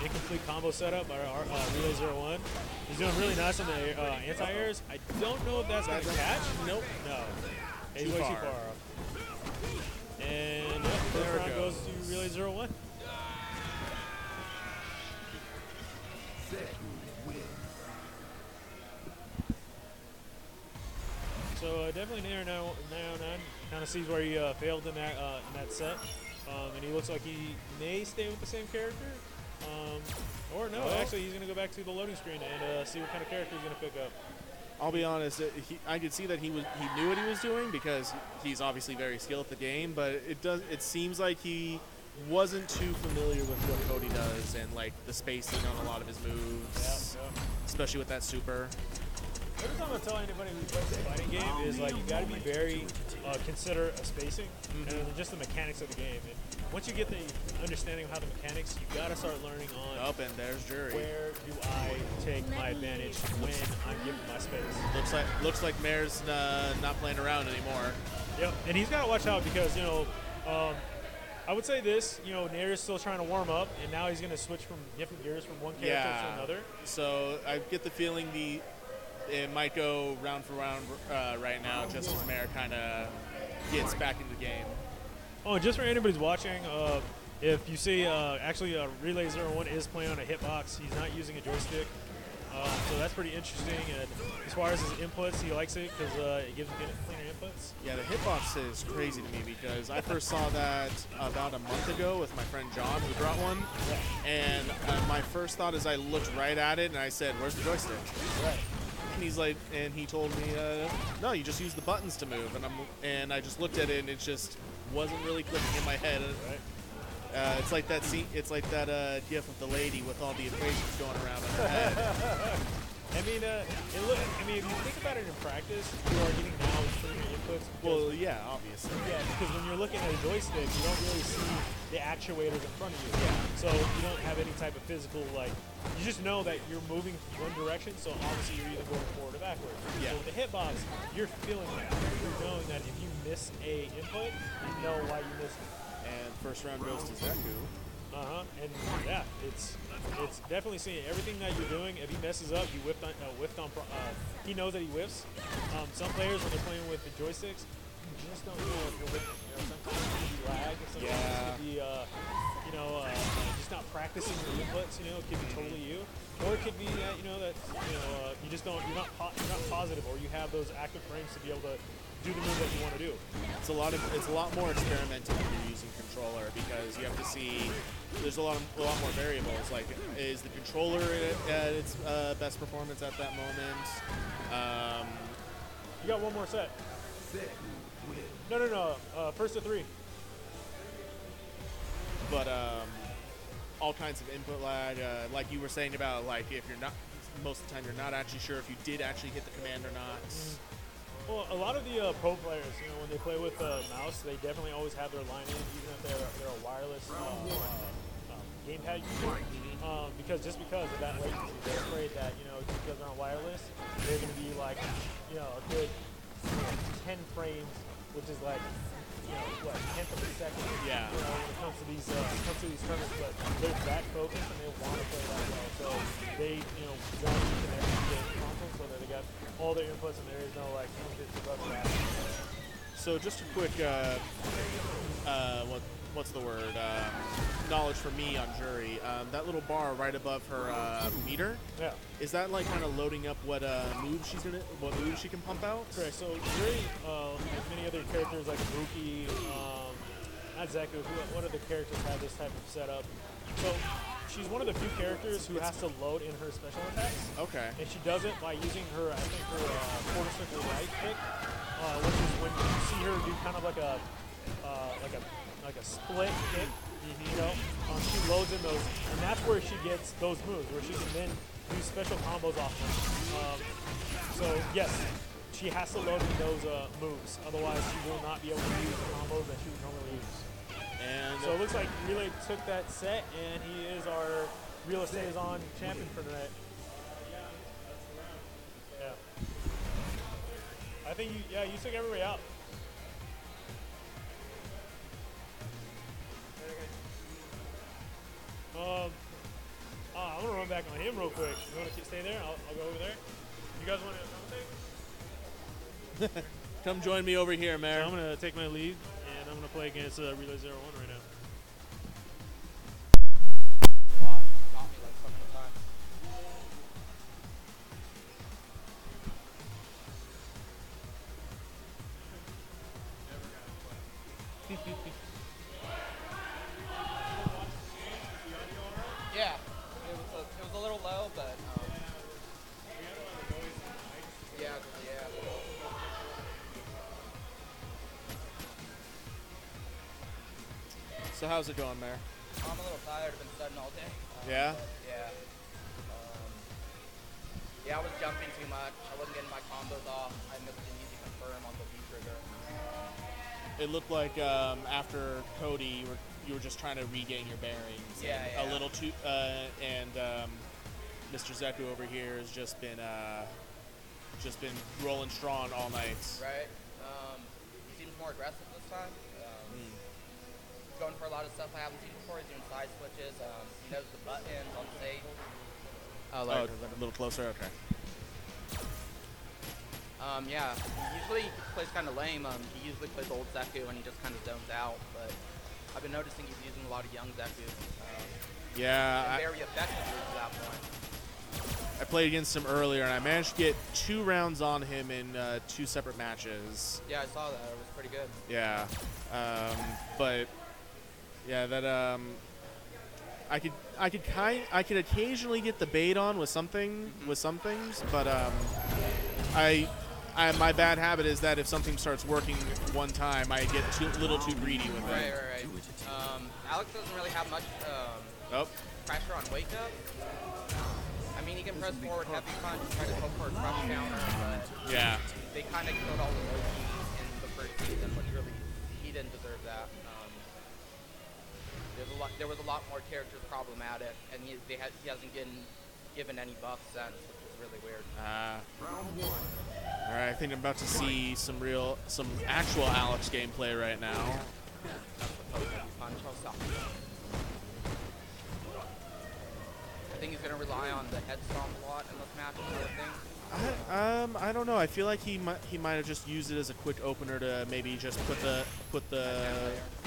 Incomplete combo setup by Relay 01. He's doing really nice on the anti-airs. I don't know if that's going to catch. Nope. No. He's way too far off. And there round goes to Relay 01. So definitely Nair 909 kind of sees where he failed in that set, and he looks like he may stay with the same character, or no, actually he's going to go back to the loading screen and see what kind of character he's going to pick up. I'll be honest, I could see that he knew what he was doing because he's obviously very skilled at the game, but it seems like he wasn't too familiar with what Cody does and like the spacing on a lot of his moves, especially with that super. Every time I tell anybody who plays a fighting game is like you got to be very considerate of spacing and just the mechanics of the game. And once you get the understanding of how the mechanics, you got to start learning on. Up and there's Jury. Where do I take my advantage when I'm given my space? Looks like Mare's not playing around anymore. Yep, and he's got to watch out because I would say this. Nair is still trying to warm up, and now he's going to switch from different gears from one character to another. So I get the feeling it might go round for round right now, just as Mare kind of gets back into the game. Oh, and just for anybody's watching, if you see, actually Relay 01 is playing on a hitbox. He's not using a joystick, so that's pretty interesting. And as far as his inputs, he likes it because it gives him cleaner inputs. Yeah, the hitbox is crazy to me because I first saw that about a month ago with my friend John, who brought one. And my first thought is I looked right at it and I said, "Where's the joystick?" Right. And he's like, and he told me, no, you just use the buttons to move. And I just looked at it, and it just wasn't really clicking in my head. It's like that scene. It's like that gif of the lady with all the equations going around in her head. I mean, if you think about it in practice, you are getting now extreme inputs. Well, yeah, obviously. Yeah, because when you're looking at a joystick, you don't really see the actuators in front of you. Yeah. So you don't have any type of physical, like, you just know that you're moving one direction, so obviously you're either going forward or backwards. Yeah. So with the hitbox, you're feeling that. You're knowing that if you miss a input, you know why you missed it. And first round goes to Zeku. And yeah, it's definitely seeing everything that you're doing. If he messes up, he whiffed on. He knows that he whiffs. Some players, when they're playing with the joysticks, you just don't know if you're whiffing. You know, sometimes it could be lag, or sometimes it could be just not practicing your inputs. You know, it could be totally you, or it could be that you just don't. You're not positive, or you have those active frames to be able to do the move that you want to do. It's a lot more experimental when you're using controller, because you have to see. There's a lot more variables. Like, is the controller at its best performance at that moment? You got one more set. No. First to 3. But all kinds of input lag. Like you were saying about, like, if you're not, most of the time you're not actually sure if you did actually hit the command or not. Well, a lot of the pro players, when they play with the mouse, they definitely always have their line in, even if they're a wireless gamepad user. Because of that latency, they're afraid that just because they're on wireless, they're going to be like a good 10 frames, which is like tenth of a second. Yeah. When it comes to these tournaments, but they're that focused and they want to play that well, so they want to connect to the console so that they got all their inputs and there is no like So just a quick what's the word? Knowledge for me on Jury. That little bar right above her meter. Yeah. Is that like kind of loading up what moves she can pump out? Correct. So Jury, like many other characters like Ibuki, not Zeku, what other characters have this type of setup? So she's one of the few characters who has to load in her special attacks. Okay. And she does it by using her, I think, her quarter circle right kick, which is when you see her do kind of like a split kick. She loads in those, and that's where she gets those moves, where she can then do special combos off them. So yes, she has to load in those moves, otherwise she will not be able to use the combos that she would normally use. And so it looks like Relay took that set, and he is our Real Estate is On champion for tonight. Yeah. I think you took everybody out. I'm gonna run back on him real quick. You want to stay there? I'll go over there. You guys want to commentate? Come join me over here, Mary. So I'm gonna take my lead, and I'm gonna play against Relay 01 right now. Yeah, it was a little low, but yeah. So how's it going, Mayor? I'm a little tired. I've been studying all day. Yeah? Yeah. I was jumping too much. I wasn't getting my combos off. I missed an easy confirm on the B trigger. It looked like after Cody, you were just trying to regain your bearings. Yeah. A little too, Mr. Zeku over here has just been rolling strong all night. Right. He seems more aggressive this time. He's going for a lot of stuff I haven't seen before. He's doing side switches. He knows the buttons on safe. A little closer. Okay. Yeah. Usually he plays kind of lame. He usually plays old Zeku and he just kind of zones out. But I've been noticing he's using a lot of young Zeku. Yeah. Very effectively to that point. I played against him earlier, and I managed to get 2 rounds on him in 2 separate matches. Yeah, I saw that. It was pretty good. Yeah. But yeah, that I could occasionally get the bait on with some things, but my bad habit is that if something starts working one time, I get a little too greedy with Right, it. right, right. Alex doesn't really have much Oh, pressure on wake up. I mean, he can press forward heavy punch, try to hope for a crush counter, but yeah. they kind of killed all the low keys in the first season, which really, he didn't deserve that. There was a lot more characters problematic, and he hasn't given any buffs since, which is really weird. All right, I think I'm about to see some actual Alex gameplay right now. Punch, I'll stop. I think he's gonna rely on the head stomp a lot in this match. I don't know. I feel like he might have just used it as a quick opener to maybe just put the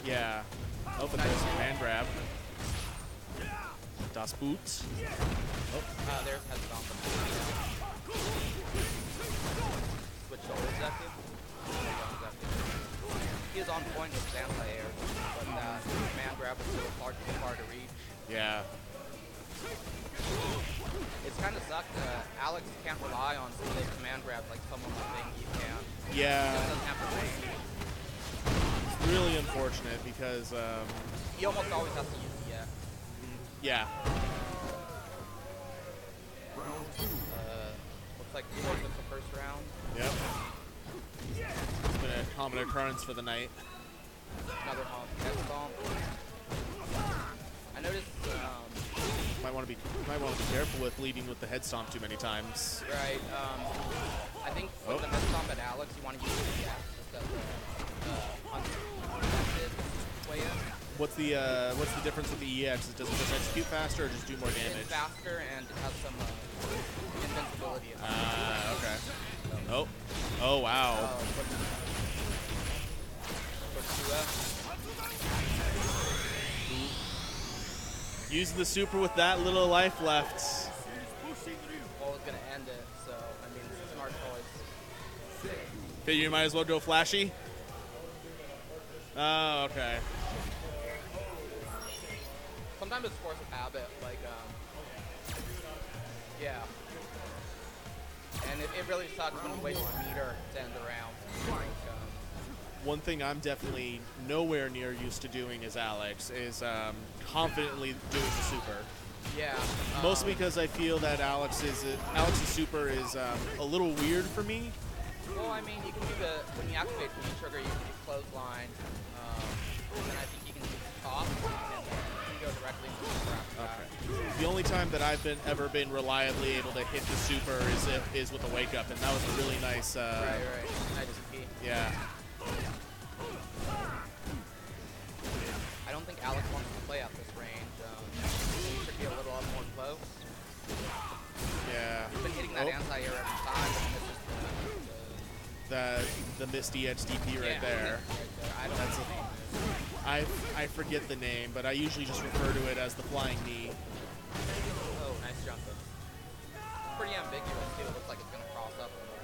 yeah. Oh, but there's a command grab. Das Boot. Oh. There's head stomp. Switch to old Zeku. He is on point with his anti-air, but that command grab was too far to reach. Yeah. It's kind of sucked. Alex can't rely on some of those command grabs like someone like Bengi can. Yeah. He just doesn't have the range. It's really unfortunate because He almost always has to use the yeah. looks like he took the first round. Yep. It's been a common occurrence for the night. Another head stomp. I noticed. Might want to be careful with leading with the head stomp too many times. Right. I think with the head stomp at Alex, you want to use the gas instead of unprotected way in. What's the difference with the EX? Does it just execute faster or just do more damage? It's faster and it has some invincibility. Okay. Oh. Oh wow. Using the super with that little life left. Well, it's gonna end it, so I mean, it's a smart choice. Figure you might as well go flashy. Oh, okay. Sometimes it's force of habit, like, yeah. And it really sucks when you waste a meter to end the round. Like, one thing I'm definitely nowhere near used to doing as Alex is confidently doing the super. yeah. Mostly because I feel that Alex's super is a little weird for me. Well, I mean, you can do when you activate the trigger, you can do clothesline, and then I think you can do top, and then you can go directly to the super after that. The only time that I've ever been reliably able to hit the super is with a wake up, and that was a really nice. Right. Nice key. Yeah. I don't think Alex wants to play at this range. He should be a little up more close. Yeah. He's been hitting that anti-air every time, but it's just The Misty HDP right there. I don't know. I forget the name, but I usually just refer to it as the flying knee. Oh, nice jump. Pretty ambiguous too. It looks like it's gonna cross up a little.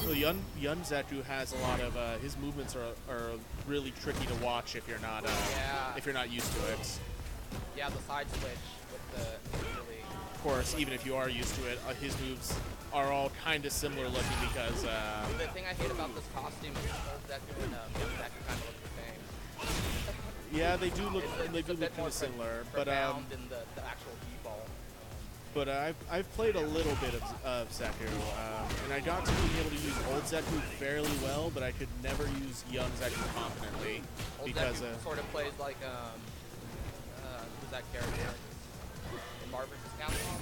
Well, Yun Zeku has a lot of his movements are really tricky to watch if you're not used to it. Yeah, the side switch with the really. Of course, even if you are used to it, his moves are all kind of similar looking because. The thing I hate about this costume is old Zeku and young Zeku kind of look the same. Yeah, they do look It's a bit kind more of similar, but profound in the actual default. But I've played a little bit of Zeku, and I got to being able to use old Zeku fairly well, but I could never use young Zeku confidently Old because Zeku sort of plays like who's that character in Marvel vs. Capcom?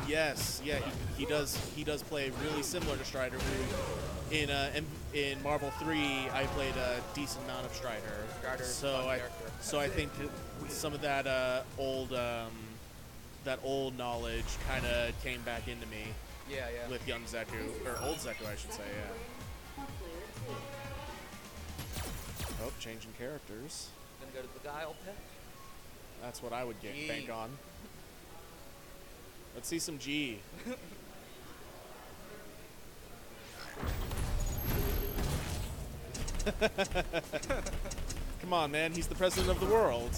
Yes, yeah, he does play really similar to Strider. Who in Marvel 3 I played a decent amount of Strider. So I think some of that old knowledge kind of came back into me. Yeah. With young Zeku or old Zeku, I should say. Yeah. Oh, changing characters. Gonna go to the Guile pick. That's what I would bank on. Let's see some G. Come on, man. He's the president of the world.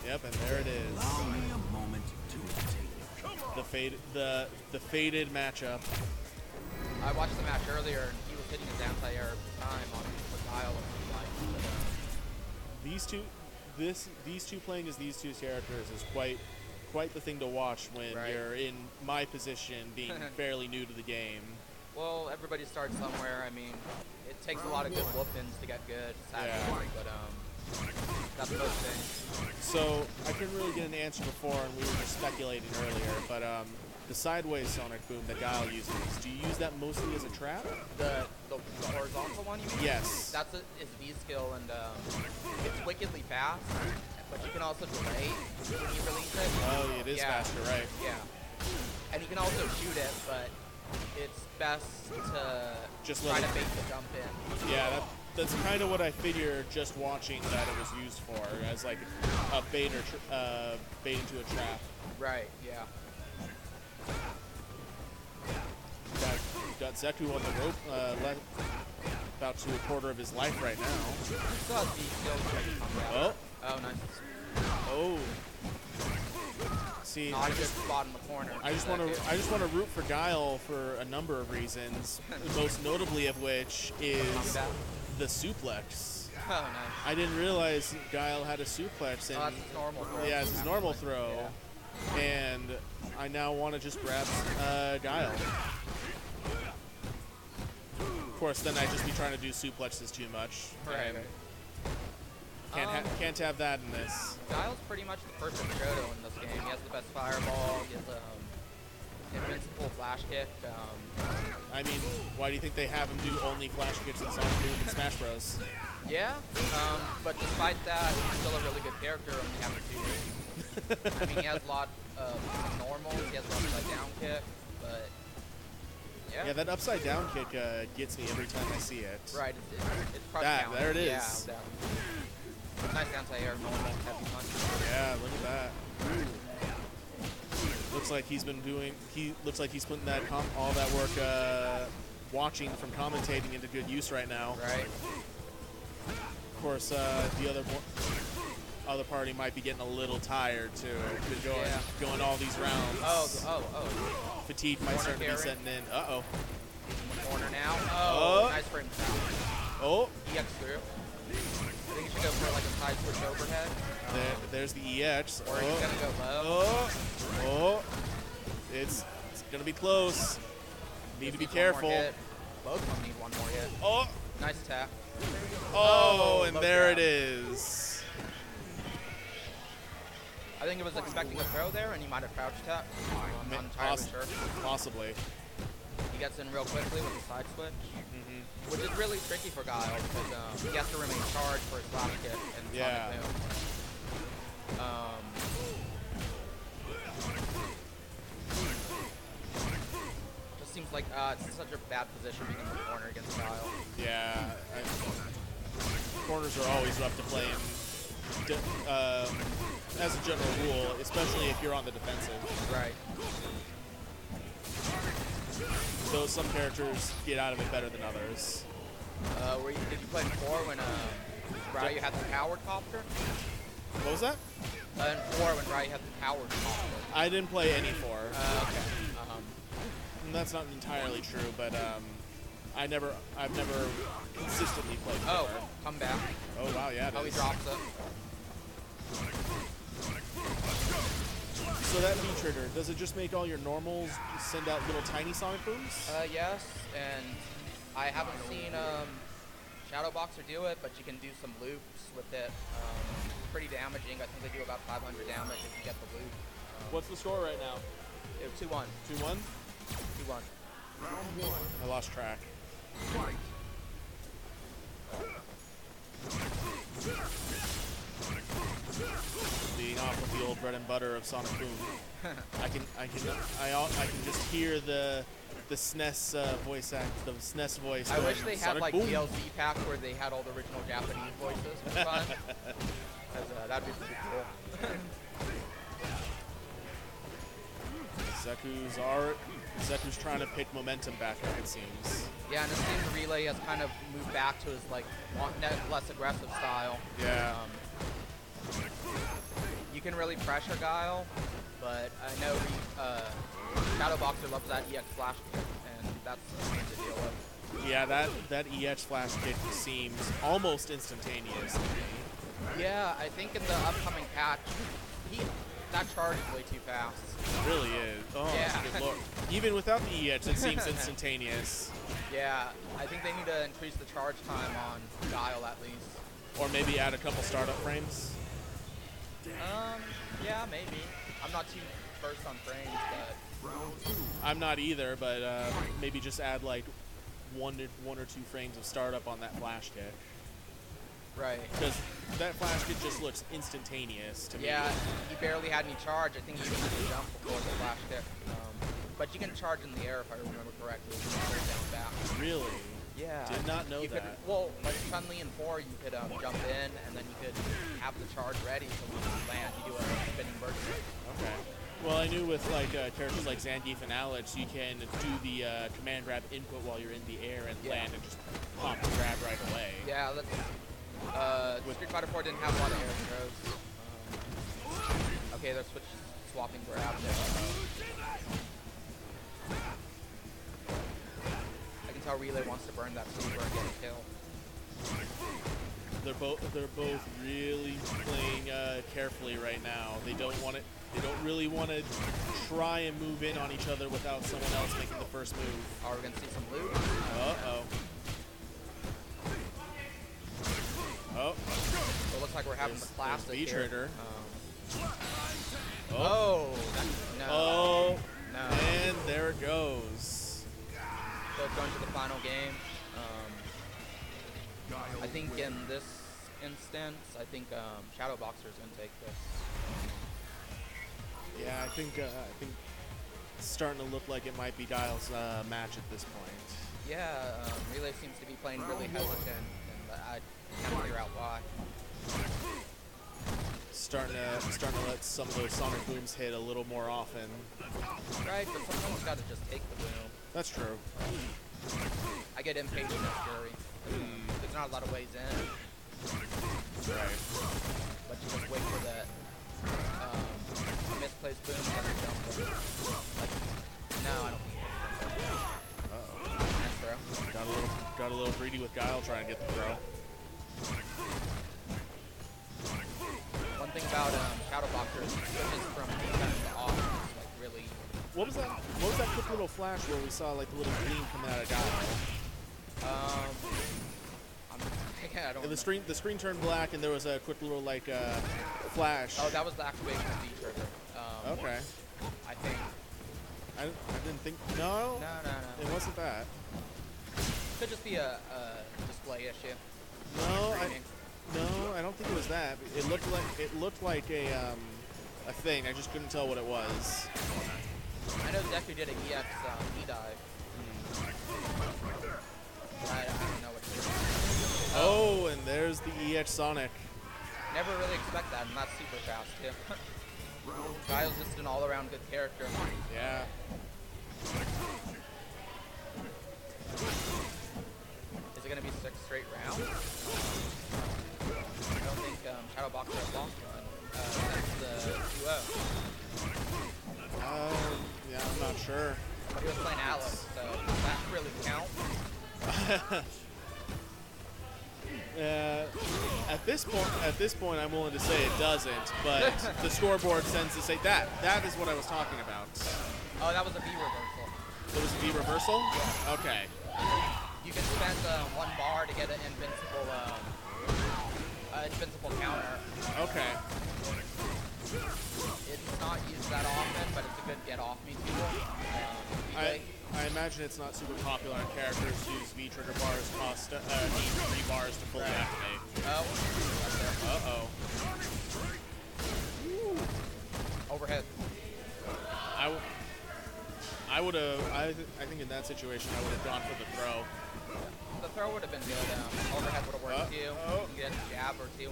Yep, and there it is. The faded matchup. I watched the match earlier, and he was hitting his anti-air time on the dial. These two playing as these two characters is quite the thing to watch when you're in my position, being fairly new to the game. Well, everybody starts somewhere. I mean, it takes a lot of good whoopings to get good, sadly, but that's most things. So I couldn't really get an answer before, and we were just speculating earlier, but the sideways sonic boom that Guile uses, do you use that mostly as a trap? The horizontal one, you mean? Yes. That's his V skill, and it's wickedly fast, but you can also delay when you release it. Oh, it is faster, right? Yeah. And you can also shoot it, but it's best to just try to bait the jump in. Yeah, that's kind of what I figured just watching that it was used for, as like a bait into a trap. Right, yeah. Got Zeku on the rope, about to a quarter of his life right now. Still has V skills. Oh, nice. Oh. See, not a good spot in the corner. I just want to root for Guile for a number of reasons, most notably of which is the suplex. Oh, nice. I didn't realize Guile had a suplex. And that's his normal throw. Yeah, it's his normal throw. Yeah. And I now want to just grab Guile. Of course, then I'd just be trying to do suplexes too much. Right. Can't have that in this. Guile's pretty much the perfect Shoto in this game. He has the best fireball. He has invincible flash kick. I mean, why do you think they have him do only flash kicks in Sonic Boom and Smash Bros? Yeah, but despite that, he's still a really good character. Only having 2 I mean, he has a lot of normals. He has an upside down kick, but yeah, that upside down kick gets me every time I see it. Right, it's crush down. There it is. Yeah, nice anti-air normal heavy punch. Yeah, look at that. Looks like he's been doing. Looks like he's putting that all that work watching from commentating into good use right now. Right. Of course, the other party might be getting a little tired too. Been going all these rounds. Oh. Fatigue might start to be setting in. Uh-oh. Corner now. Oh, nice frame down. Oh. EX through. I think you should go for like a side switch overhead. There's the EX. Or he's gonna go low. Oh. It's gonna be close. Need to be careful. Both of them need one more hit. Oh. Nice attack. Oh, and there it is. I think it was expecting a throw there, and he might have crouch tap. I'm not entirely sure. Possibly. He gets in real quickly with the side switch, which is really tricky for Guile because he has to remain charged for his flash kick and Sonic Boom. Just seems like it's such a bad position being in the corner against Guile. Yeah, corners are always rough to play in. As a general rule, especially if you're on the defensive. Right. Though some characters get out of it better than others. Did you play before when Ryu had the powered copter? What was that? In 4 when Ryu had the powered copter. I didn't play any 4. Okay. That's not entirely true, but I've never consistently played 4. Oh, come back. Oh wow, yeah. He drops it. So that V-trigger, does it just make all your normals send out little tiny sonic booms? Yes, and I haven't seen Shadowboxer do it, but you can do some loops with it. Pretty damaging. I think they do about 500 damage if you get the loop. What's the score right now? 2-1. 2-1? 2-1. I lost track. Leading off with the old bread and butter of Sonic Boom. I can just hear the SNES voice act, the SNES voice. I wish they had Sonic like Boom. DLC packs where they had all the original Japanese voices for fun. That'd be pretty cool. Zeku's trying to pick momentum back up, it seems. Yeah, and it seems Relay has kind of moved back to his like less aggressive style. Yeah. You can really pressure Guile, but I know Shadow Boxer loves that EX flash kick, and that's something to deal with. Yeah, that EX flash kick seems almost instantaneous. Yeah, I think in the upcoming patch, that charge is way too fast. It really is. Oh, Yeah. good lord. Even without the EX, it seems instantaneous. Yeah, I think they need to increase the charge time on Guile at least. Or maybe add a couple startup frames. Yeah, maybe. I'm not too versed on frames, but I'm not either, but maybe just add like one or two frames of startup on that flash kick. right. Because that flash kick just looks instantaneous to me. Yeah, he barely had any charge. I think he even had to jump before the flash kick. But you can charge in the air if I remember correctly. You can hold down back. Really? Yeah. Did not know you that. Could, well, like Chun-Li in 4, you could jump in and then you could have the charge ready so when you land, you do a spinning bird kick. Okay. Well, I knew with like characters like Zangief and Alex, you can do the command grab input while you're in the air and land and just pop the grab right away. Yeah, let's. Street Fighter 4 didn't have a lot of air throws. Okay, they're swapping grab there. I can tell Relay wants to burn that super and get a kill. They're both really playing carefully right now. They don't really want to try and move in on each other without someone else making the first move. Are we gonna see some loot? Uh-oh. Oh. So it looks like we're having the classic V here. trigger. No. Oh. No. And there it goes. So it's going to the final game. I think in this instance, Shadow Boxer is going to take this. Yeah, I think it's starting to look like it might be Guile's match at this point. Yeah, Relay seems to be playing really hesitant, and I can't figure out why. Starting to let some of those sonic booms hit a little more often. Right, but someone's got to just take the boom. That's true. I get impatient as Fury. There's not a lot of ways in. Right. But you just wait for that misplaced boom and then jump in. Like, no, I don't think it's Uh-oh. nice throw. Got a little greedy with Guile trying to get the throw. One thing about Shadow Boxer is he switches from defense to offense, like really. What was that quick little flash where we saw like the little gleam coming out of Guile? I don't And know. the screen turned black and there was a quick little like flash. Oh, that was the activation of the trigger. Okay. I think. I didn't think. No. No. It wasn't that. Could just be a display issue. No, I don't think it was that. It looked like a thing. I just couldn't tell what it was. I know Deku did an EX E-dive. I don't know what to do. Oh, and there's the EX Sonic. Never really expect that, and that's super fast too. Guile's just an all-around good character. Yeah. Is it gonna be 6 straight rounds? I don't think Shadow Boxer has lost one. That's the 2-0. Yeah, I'm not sure. But he was playing Alex, so does that really count? At this point, I'm willing to say it doesn't, but the scoreboard sends to say that. That is what I was talking about. Oh, that was a V reversal. It was a V reversal? Okay. You can spend 1 bar to get an invincible counter. Okay. It's not used that often, but it's a good get off me tool. I imagine it's not super popular on characters whose V trigger bars cost need 3 bars to fully activate. Oh. Uh-oh. Overhead. I think in that situation I would have gone for the throw. The throw would have been good. Overhead would have worked too. You can get a jab or 2 in.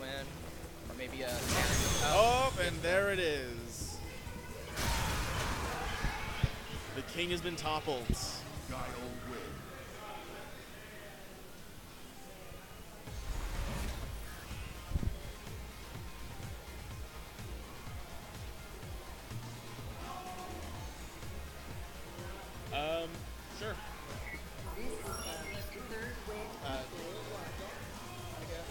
Or maybe a standard. Oh, and there it is. King has been toppled. Guile win. Sure. This is the third win for player one. I guess.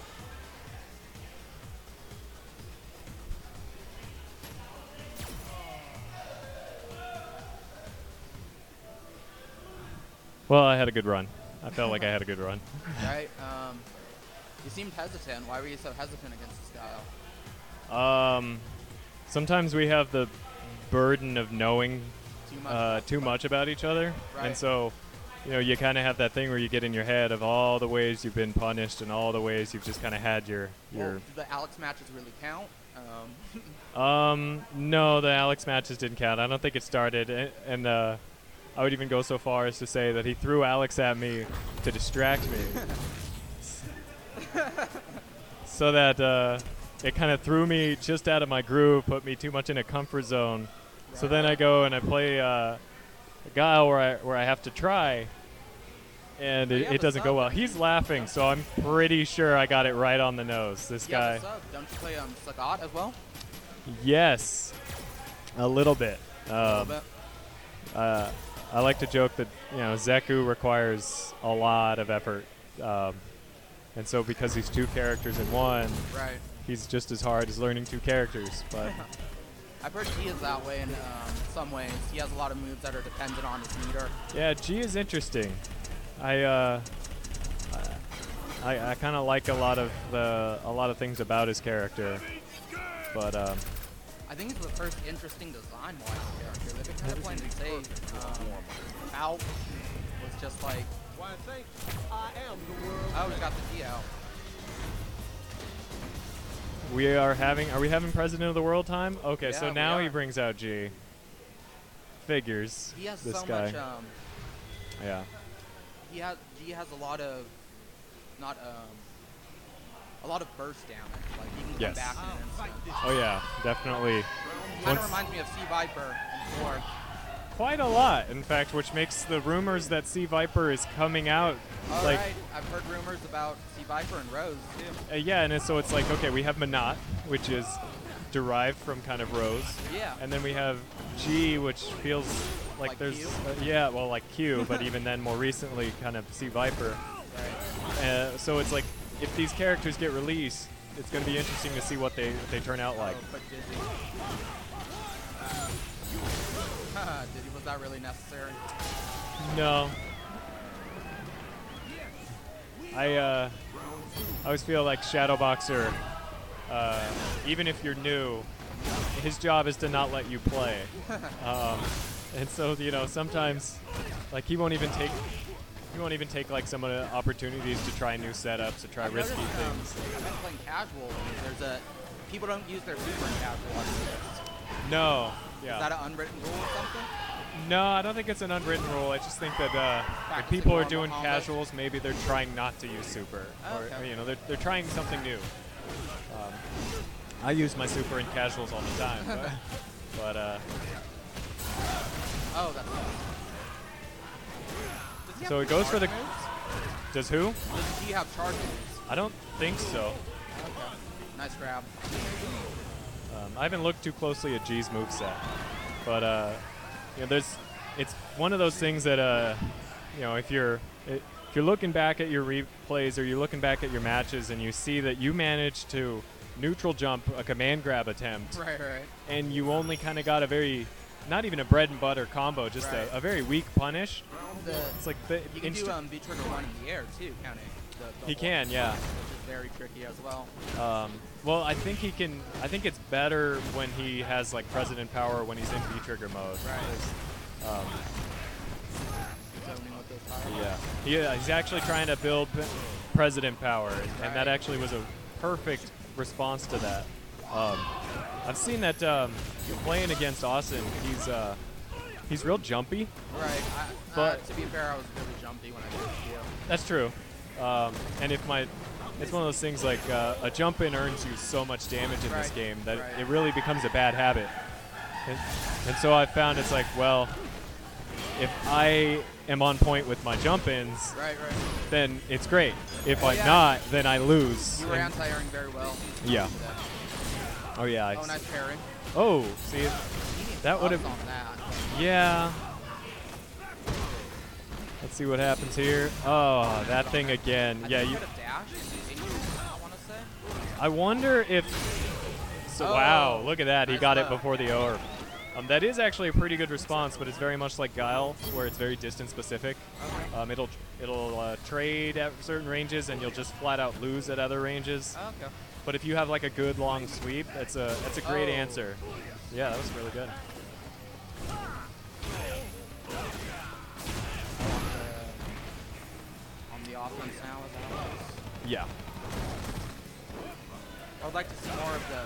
Well, I had a good run. I felt like I had a good run. Right? You seemed hesitant. Why were you so hesitant against this guy? Sometimes we have the burden of knowing Too much. too much about each other, Right. and so you kind of have that thing where you get in your head of all the ways you've been punished and all the ways you've just kind of had your Well, do the Alex matches really count? No, the Alex matches didn't count. I don't think it started, and I would even go so far as to say that he threw Alex at me to distract me, so that it kind of threw me just out of my groove, put me too much in a comfort zone. So then I go and I play a guile where I have to try, and Oh, you have it a doesn't go sub. well. He's laughing, so I'm pretty sure I got it right on the nose. This Yeah, guy. what's up? Don't you play Sagat as well? Yes, a little bit. A little bit. I like to joke that Zeku requires a lot of effort, and so because he's two characters in one, Right. he's just as hard as learning two characters. But I've heard he is that way in some ways. He has a lot of moves that are dependent on his meter. yeah, G is interesting. I kind of like a lot of things about his character, but I think he's the first interesting design-wise character. They've been kind of playing it safe. Out was just like, Why, thank I am the world. I always got the D out. are we having President of the World time? Okay, Yeah, so we now he are. brings out G. Figures. He has this so guy. much. Yeah. G has a lot of, not a lot of burst damage. Like he can Yes. come back in an instant. Oh yeah, definitely. Kind Once- of reminds me of Sea Viper in 4. Quite a lot, in fact, which makes the rumors that Sea Viper is coming out All like right, I've heard rumors about Sea Viper and Rose too. yeah, and so it's like okay, we have Manat, which is derived from kind of Rose, Yeah. and then we have G, which feels like, Like there's Q? yeah, well like Q, but even then more recently kind of Sea Viper. Right. So it's like if these characters get released, it's going to be interesting to see what they turn out like. Oh, but Dizzy. Dizzy, was that really necessary? No. I always feel like Shadow Boxer, even if you're new, his job is to not let you play. And so, sometimes, like, he won't even take like some of the opportunities to try new setups, to try I've risky noticed, things. I've been playing casual. People don't use their super in casual. I've noticed. No. Is that Yeah. an unwritten rule or something? No, I don't think it's an unwritten rule. I just think that if Practicing people are normal doing combos? casuals, maybe they're trying not to use super, Oh, or okay. they're trying something new. I use my super in casuals all the time, but Oh, that's nice. Does he So have it goes for the- charge moves? does who? Does he have charge moves? I don't think so. Okay. Nice grab. I haven't looked too closely at G's moveset, but it's one of those things that if you're looking back at your replays or you're looking back at your matches and you see that you managed to neutral jump a command grab attempt Right. and you only kind of got a very not even a bread and butter combo, just Right. a very weak punish. It's like the You can do V trigger one in the air too, counting. The he hold, can, yeah. Which is very tricky as well. Well, I think he can. I think it's better when he has like president power when he's in V trigger mode. Right. Zoning with those fire. Yeah, he's actually trying to build president power, and that Right. actually was a perfect response to that. I've seen that playing against Austin, he's real jumpy. Right. But- To be fair, I was really jumpy when I did the deal. That's true. And it's one of those things like a jump in earns you so much damage in this Right, game that right. it really becomes a bad habit. And so I found it's like, well, if I am on point with my jump-ins, Right. then it's great. If Oh, I'm yeah. not, then I lose. You were And- anti-airing very well. Yeah. Oh yeah. Oh, nice parry. Oh, see, that would have. On that. Yeah. Let's see what happens here. Oh, that thing again. I Yeah, think you. he could have dashed and continued, I want to say. I wonder if. So wow, look at that. He Nice got it look. before the orb. That is actually a pretty good response, but it's very much like Guile, where it's very distance specific. Okay. It'll trade at certain ranges, and you'll just flat out lose at other ranges. Oh, okay. But if you have like a good long sweep, that's a great Oh. answer. Yeah, that was really good. On the offense now, is that how it is? Yeah. I would like to see more of the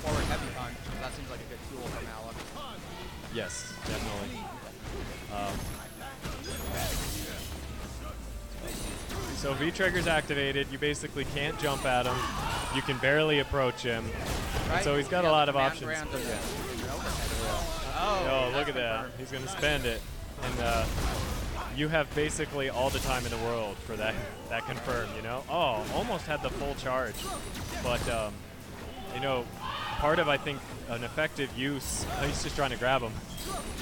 forward heavy punch, 'cause that seems like a good tool from Alex. Yes, definitely. So V-Trigger's activated. You basically can't jump at him. You can barely approach him. Right? So he's got Yeah, a lot the of command options. grant But and yeah. the overhead. Oh, Oh, look that's at that. confirmed. He's going to spend it. And you have basically all the time in the world for that confirm, you know? Oh, almost had the full charge. But, you know, part of, I think, an effective use, he's just trying to grab him.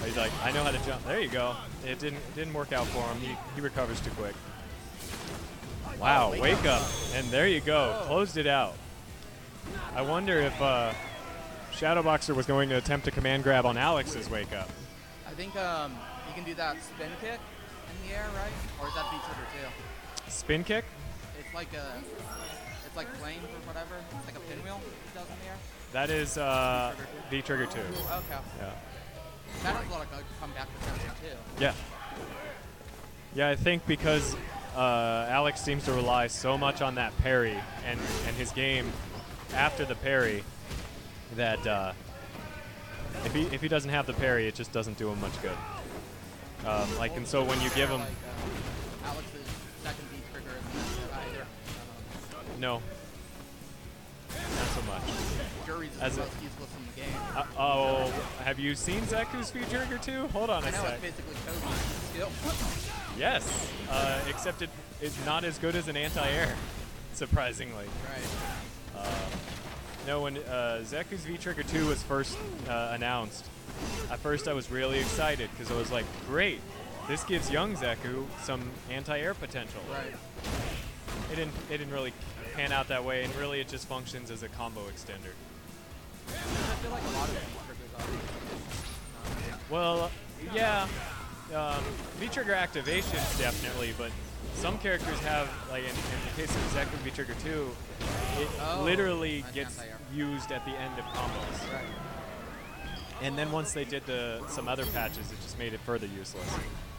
He's like, I know how to jump. There you go. It didn't work out for him. He recovers too quick. Wow, wake up. And there you go. Closed it out. I wonder if Shadowboxer was going to attempt a command grab on Alex's wake up. I think you can do that spin kick in the air, right? Or is that V-trigger too? Spin kick? It's like flames or whatever. It's like a pinwheel he does in the air. That is V-Trigger 2. Okay. Yeah. That has a lot of good comeback potential too. Yeah. Yeah, I think because Alex seems to rely so much on that parry and his game after the parry that if he doesn't have the parry, it just doesn't do him much good. And so when you give him... Alex's second V-trigger isn't either. No. Not so much. Jury's is As the a- most useless in the game. Have you seen Zeku's V-Trigger 2? Hold on I a know sec. it's basically Kobe's skill. Yes, except it's not as good as an anti-air, surprisingly. Right. No, when Zeku's V-Trigger 2 was first announced, at first I was really excited because I was like, great, this gives young Zeku some anti-air potential. Right. It didn't really pan out that way, and really it just functions as a combo extender. I feel like a lot of V-triggers are. Well, yeah, V-Trigger activations definitely, but some characters have, like in the case of Zeku V-Trigger 2, it literally that's gets anti-air. used at the end of combos. Right. And then once they did some other patches, it just made it further useless.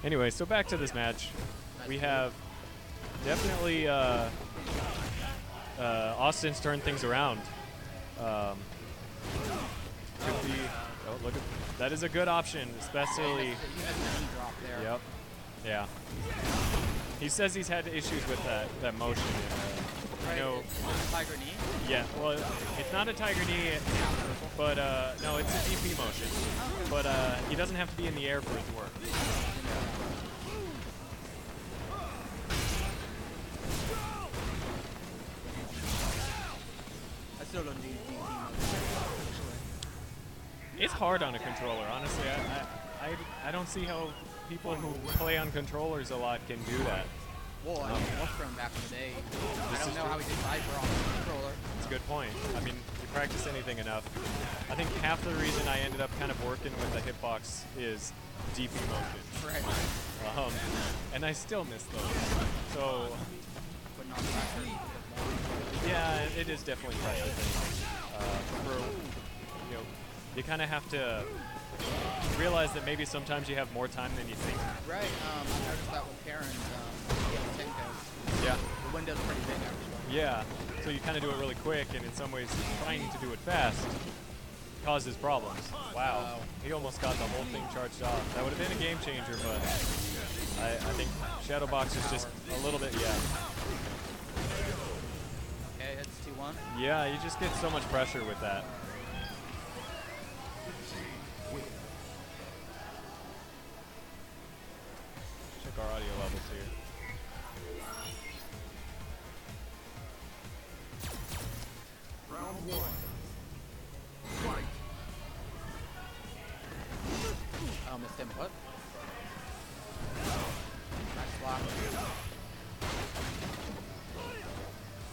Anyway, so back to this match. We have definitely Austin's turned things around. Could be. Oh, look at that is a good option, especially. You missed the drop there. Yep. Yeah. He says he's had issues with that motion. Right. You know, Is it Tiger knee? yeah. Well, it's not a tiger knee, but no, it's a DP motion. But he doesn't have to be in the air for it to work. I still don't do DP mode. It's hard on a controller, honestly. I don't see how people who play on controllers a lot can do that. Well, I mean, Wolfstrom back in the day. I don't know how he did Viper on the controller. That's a good point. I mean, you practice anything enough. I think half the reason I ended up kind of working with the hitbox is DP motion. Right. And I still miss those. So, But not pressure. yeah, it is definitely pressure. You know, you kind of have to realize that maybe sometimes you have more time than you think. Right. I noticed that with Karen's Tinko. Yeah. The window's pretty big, actually. Yeah. So you kind of do it really quick, and in some ways, trying to do it fast causes problems. Wow. He almost got the whole thing charged off. That would have been a game changer, but I think Shadowbox is just a little bit, yeah. Okay, hits 2-1. Yeah, you just get so much pressure with that. missed him. What? Nice block.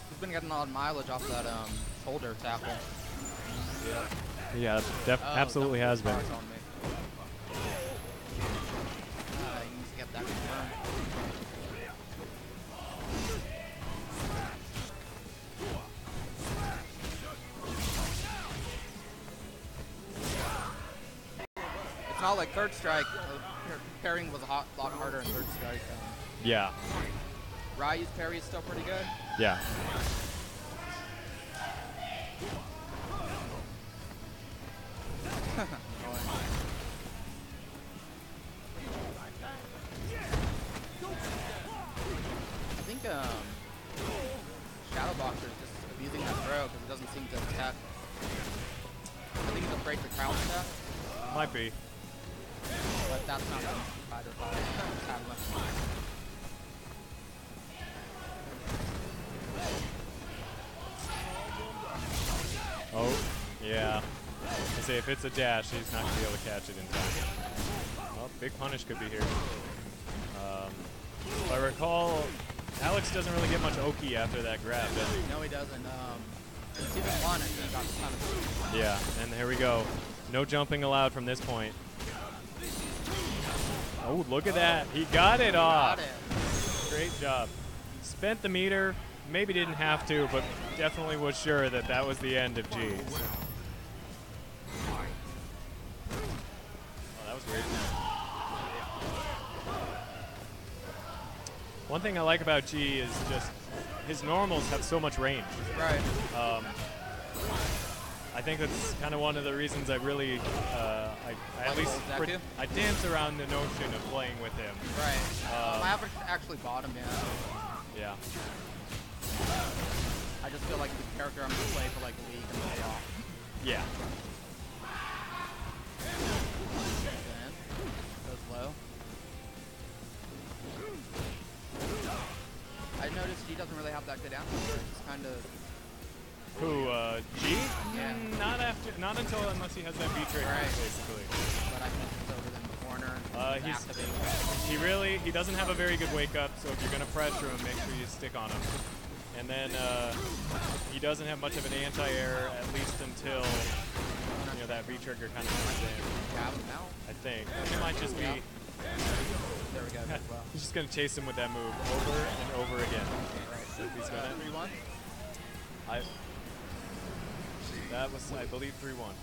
He's been getting a lot of mileage off that shoulder tackle. Yeah, absolutely has been. He needs to get that confirmed. It's not like third strike. Parrying was a lot harder in third strike. Yeah. Ryu's parry is still pretty good. Yeah. I think Shadow Boxer is just abusing that throw because it doesn't seem to attack. I think he's afraid to counter that. Might be. But that's not going to fight or fight. Oh, yeah. I say if it's a dash, he's not going to be able to catch it in time. Well, big punish could be here. If I recall, Alex doesn't really get much Oki after that grab, does he? No, he doesn't. In season 1, I think he got a ton of it. Yeah, and here we go. No jumping allowed from this point. Oh, look at that. He got it off. Got it. Great job. Spent the meter. Maybe didn't have to, but definitely was sure that that was the end of G's. Oh, that was weird. One thing I like about G is just his normals have so much range. Right. I think that's kind of one of the reasons I really, I dance around the notion of playing with him. Right. I haven't actually bought him yet. Yeah. I just feel like the character I'm going to play for like a week and pay off. Yeah. Then goes low. I noticed he doesn't really have that good answer. It's kind of. Who, G? Yeah. Not unless he has that beat trick, Right. basically. But I think it's over in the corner. He doesn't have a very good wake up, so if you're gonna pressure him, make sure you stick on him. And then he doesn't have much of an anti-air, at least until that V trigger kind of comes in. Grab him out. I think it might just be. There we go. Well. He's just gonna chase him with that move over and over again. Right. So if he's gonna 3-1. That was, I believe, 3-1. Time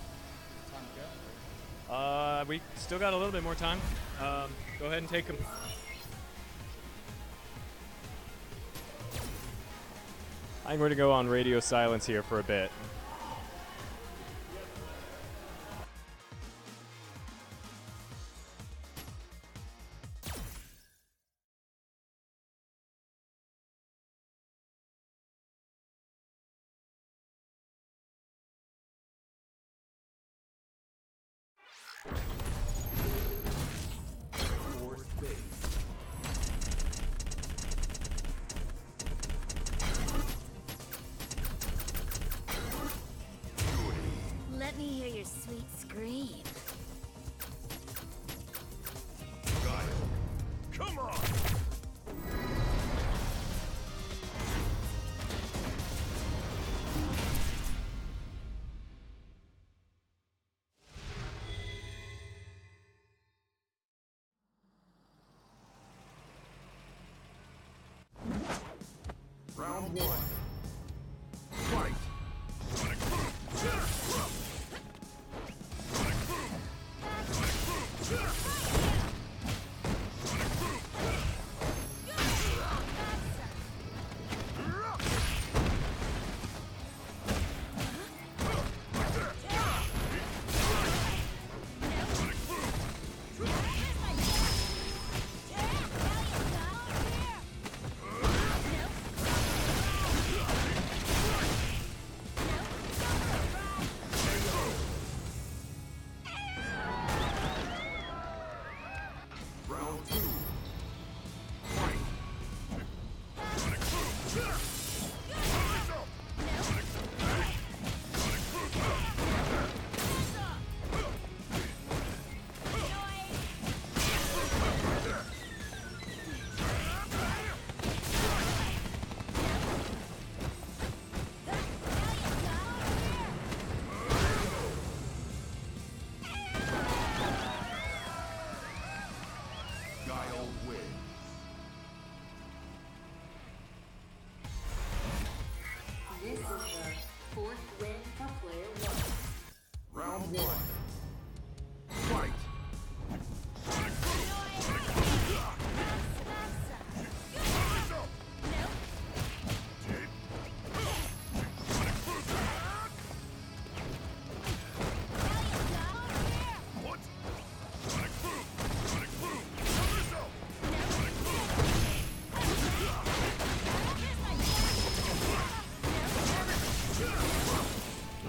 to go. We still got a little bit more time. Go ahead and take him. I'm going to go on radio silence here for a bit. Let me hear your sweet scream. Come on! Round 1. Fight!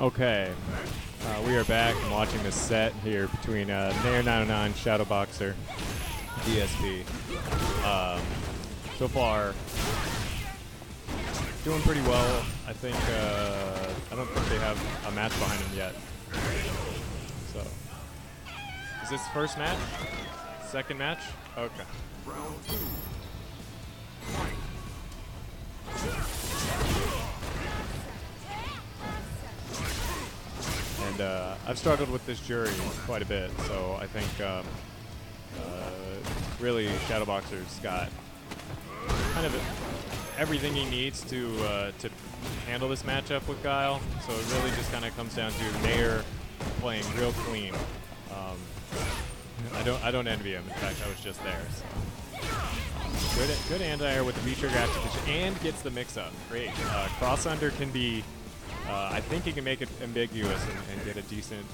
Okay, we are back and watching the set here between Nair 909, Shadowboxer, DSP. So far, doing pretty well. I think I don't think they have a match behind them yet. So, is this first match? Second match? Okay. Round 2. And I've struggled with this jury quite a bit, so I think really Shadowboxer's got kind of everything he needs to handle this matchup with Guile. So it really just kind of comes down to Nair playing real clean. I don't envy him. In fact, I was just there. So. Good anti-air with the V-trigger activation and gets the mix-up. Great. Cross-under can be, I think he can make it ambiguous and get a decent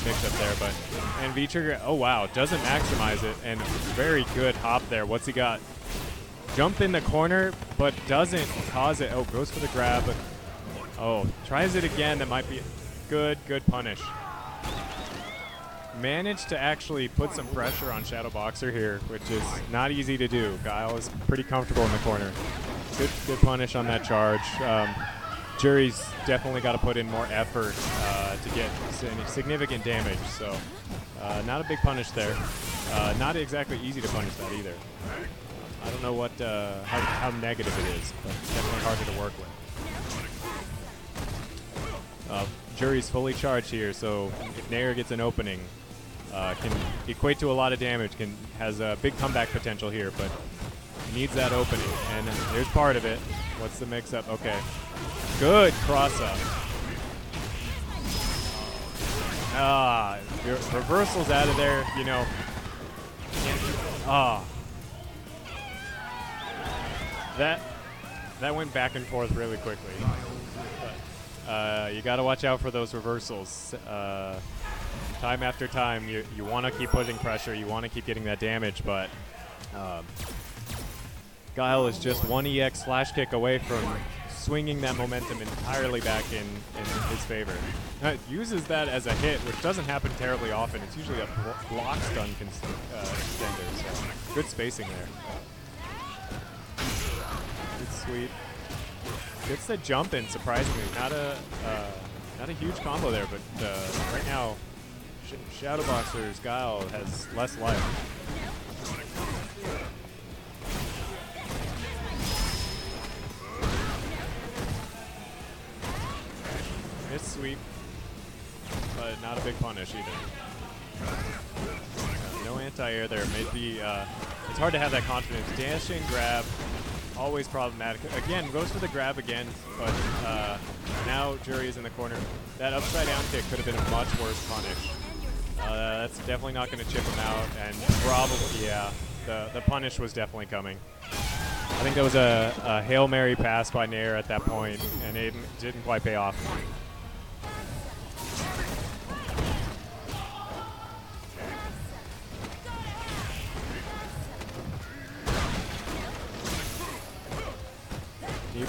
mix-up there. And V-trigger, oh wow, doesn't maximize it. And very good hop there. What's he got? Jump in the corner, but doesn't cause it. Oh, goes for the grab. Oh, tries it again. That might be good punish. Managed to actually put some pressure on Shadowboxer here, which is not easy to do. Guile is pretty comfortable in the corner. Good punish on that charge. Jury's definitely got to put in more effort to get significant damage. So not a big punish there. Not exactly easy to punish that either. I don't know what how negative it is, but it's definitely harder to work with. Jury's fully charged here, so if Nair gets an opening, can equate to a lot of damage, has a big comeback potential here, but needs that opening. And there's part of it. What's the mix-up? Okay. Good cross-up. Reversals out of there, you know. That went back and forth really quickly. But, you got to watch out for those reversals. Time after time, you want to keep putting pressure. You want to keep getting that damage, but Guile is just one EX slash kick away from swinging that momentum entirely back in his favor. Uses that as a hit, which doesn't happen terribly often. It's usually a block stun extender, so good spacing there. Good sweep. Gets the jump in, surprisingly. Not a huge combo there, but right now, Shadowboxer's Guile has less life. Missed sweep, but not a big punish either. No anti-air there. Maybe it's hard to have that confidence. Dash and grab, always problematic. Again, goes for the grab again, but now Jury is in the corner. That upside down kick could have been a much worse punish. That's definitely not going to chip him out, and probably, yeah, the punish was definitely coming. I think that was a Hail Mary pass by Nair at that point, and it didn't quite pay off.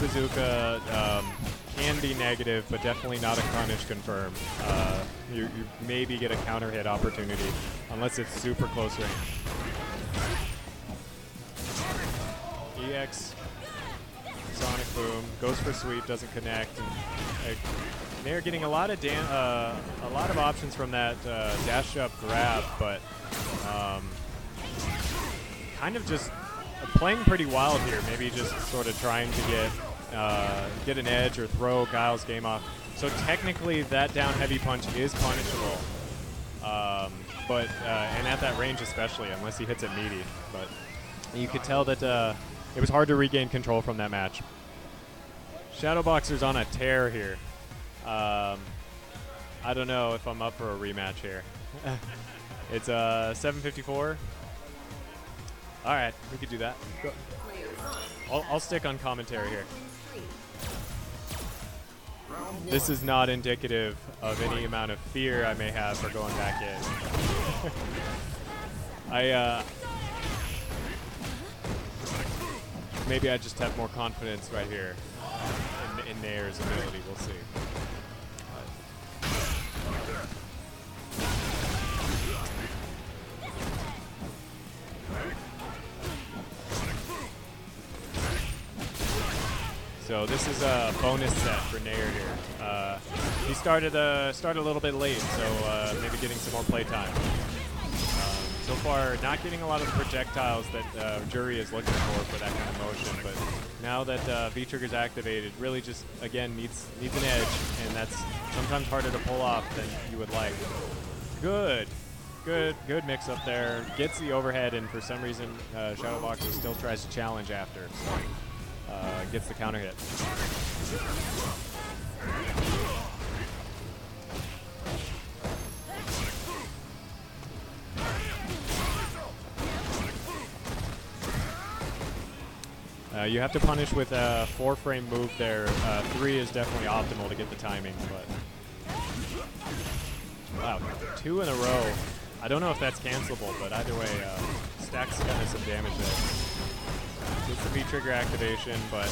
Bazooka can be negative, but definitely not a punish confirmed. You maybe get a counter hit opportunity, unless it's super close range. EX, Sonic Boom, goes for sweep, doesn't connect. They're getting a lot of options from that dash up grab, but kind of just playing pretty wild here. Maybe just sort of trying to get an edge or throw Guile's game off. So technically, that down heavy punch is punishable, but and at that range especially, unless he hits it meaty. But you could tell that it was hard to regain control from that match. Shadowboxer's on a tear here. I don't know if I'm up for a rematch here. It's 7:54. All right, we could do that. Go. I'll stick on commentary here. This is not indicative of any amount of fear I may have for going back in. Maybe I just have more confidence right here in Nair's ability. We'll see. So this is a bonus set for Nair here. He started a little bit late, so maybe getting some more playtime. So far, not getting a lot of the projectiles that Jury is looking for that kind of motion, but now that V-Trigger's activated, really just, again, needs an edge, and that's sometimes harder to pull off than you would like. Good mix up there. Gets the overhead, and for some reason, Shadowboxer still tries to challenge after, so gets the counter hit. You have to punish with a 4-frame move there. 3 is definitely optimal to get the timing, but wow, 2 in a row. I don't know if that's cancelable, but either way, stacks kind of some damage there. Gets the V-trigger activation, but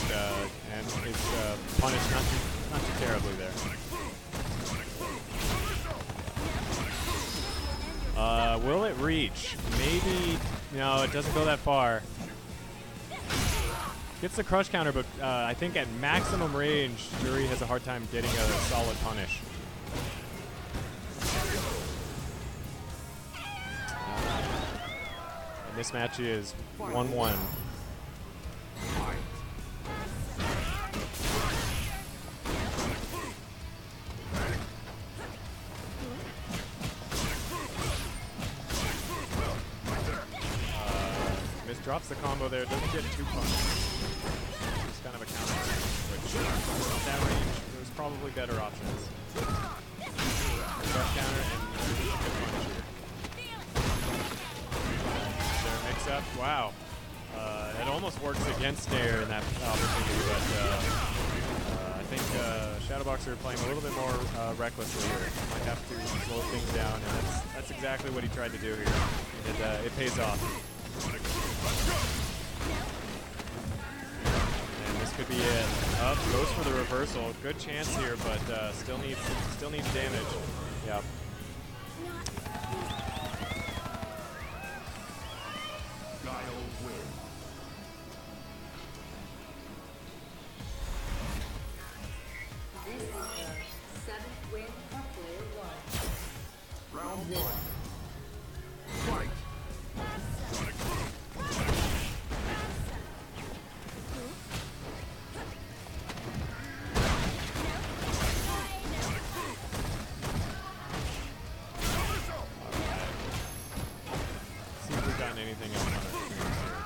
and it's punished not too terribly there. Will it reach? Maybe. No, it doesn't go that far. Gets the crush counter, but I think at maximum range, Jury has a hard time getting a solid punish. And this match is 1-1. Drops the combo there, doesn't get too punished. Just kind of a counter, which at that range, there's probably better options. Crush counter and good punish here. There, mix up. Wow. It almost works against Nair in that opportunity, but I think Shadowboxer are playing a little bit more recklessly here. Might have to slow things down, and that's exactly what he tried to do here. It pays off. And this could be it. Up, goes for the reversal. Good chance here, but still needs damage. Yep. This is the 7th win for player 1. Round 1. Fight. Anything else on our screens here.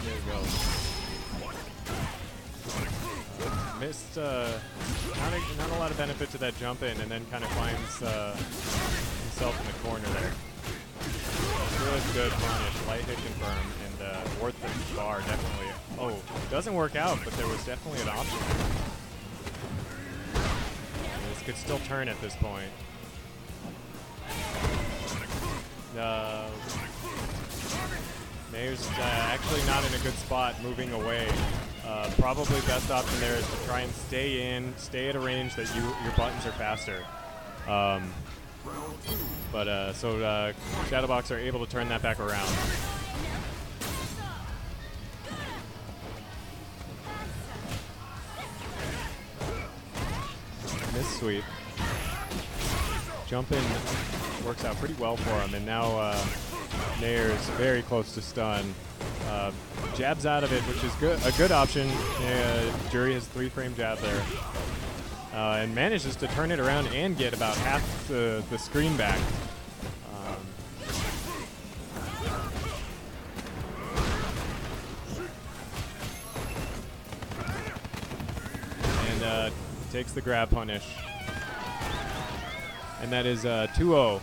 There you go. Missed, not a lot of benefit to that jump in, and then kind of finds himself in the corner there. Good punish, light hit confirm, and worth the bar, definitely. Oh, doesn't work out, but there was definitely an option. This could still turn at this point. Nair's actually not in a good spot moving away. Probably best option there is to try and stay at a range that your buttons are faster. So Shadowbox are able to turn that back around. This sweep. Jump in works out pretty well for him, and now Nair is very close to stun. Jabs out of it, which is a good option. Jury has 3-frame jab there. And manages to turn it around and get about half the screen back. And takes the grab punish. And that is 2-0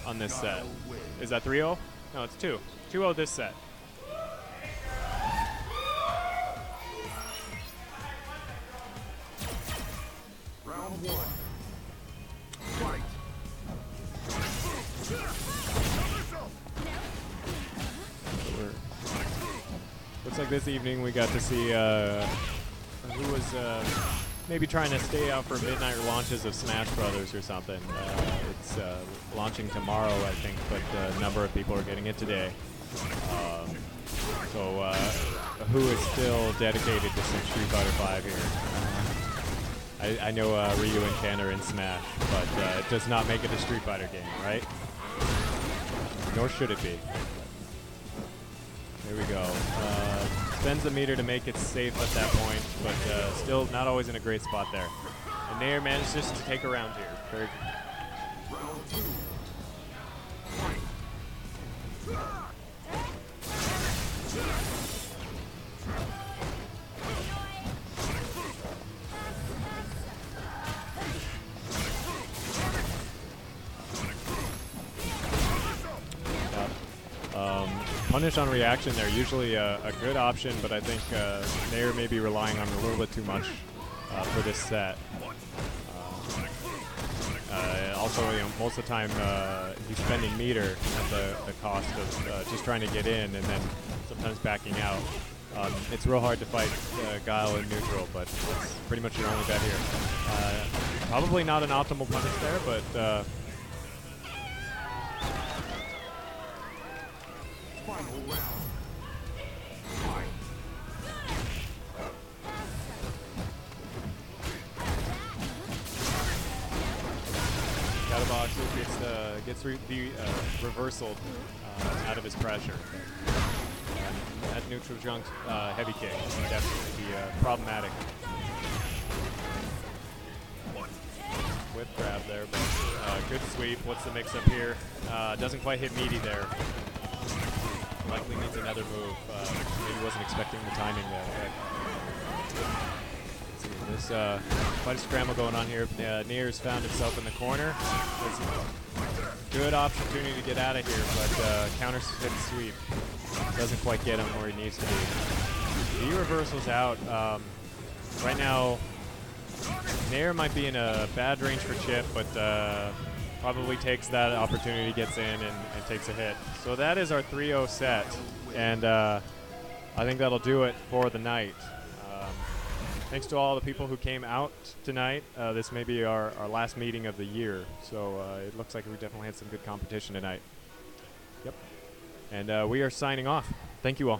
on this set. Is that 3-0? No, it's 2. 2-0 this set. Round 1. Fight. Looks like this evening we got to see who was maybe trying to stay out for midnight launches of Smash Brothers or something. It's launching tomorrow, I think, but a number of people are getting it today. So who is still dedicated to some Street Fighter 5 here? I know Ryu and Ken are in Smash, but it does not make it a Street Fighter game, right? Nor should it be. Here we go. Spends the meter to make it safe at that point, but still not always in a great spot there. And Nair manages to take a round here. Very good. Round 2. Fight. Punish on reaction there, usually a good option, but I think Nair may be relying on it a little bit too much for this set. Also, you know, most of the time he's spending meter at the cost of just trying to get in and then sometimes backing out. It's real hard to fight Guile in neutral, but it's pretty much your only bet here. Probably not an optimal punish there, but Final round. Fight. Shadowbox gets reversaled out of his pressure. That neutral junk heavy kick would definitely be problematic. Whip grab there, but good sweep. What's the mix up here? Doesn't quite hit meaty there. Likely needs another move. Maybe wasn't expecting the timing there. Let's see, there's quite a scramble going on here. Nair's found himself in the corner. It's a good opportunity to get out of here, but counter hit sweep doesn't quite get him where he needs to be. The reversal's out. Right now, Nair might be in a bad range for chip, but probably takes that opportunity, gets in, and takes a hit. So that is our 3-0 set, and I think that'll do it for the night. Thanks to all the people who came out tonight. This may be our last meeting of the year, so it looks like we definitely had some good competition tonight. Yep. And we are signing off. Thank you all.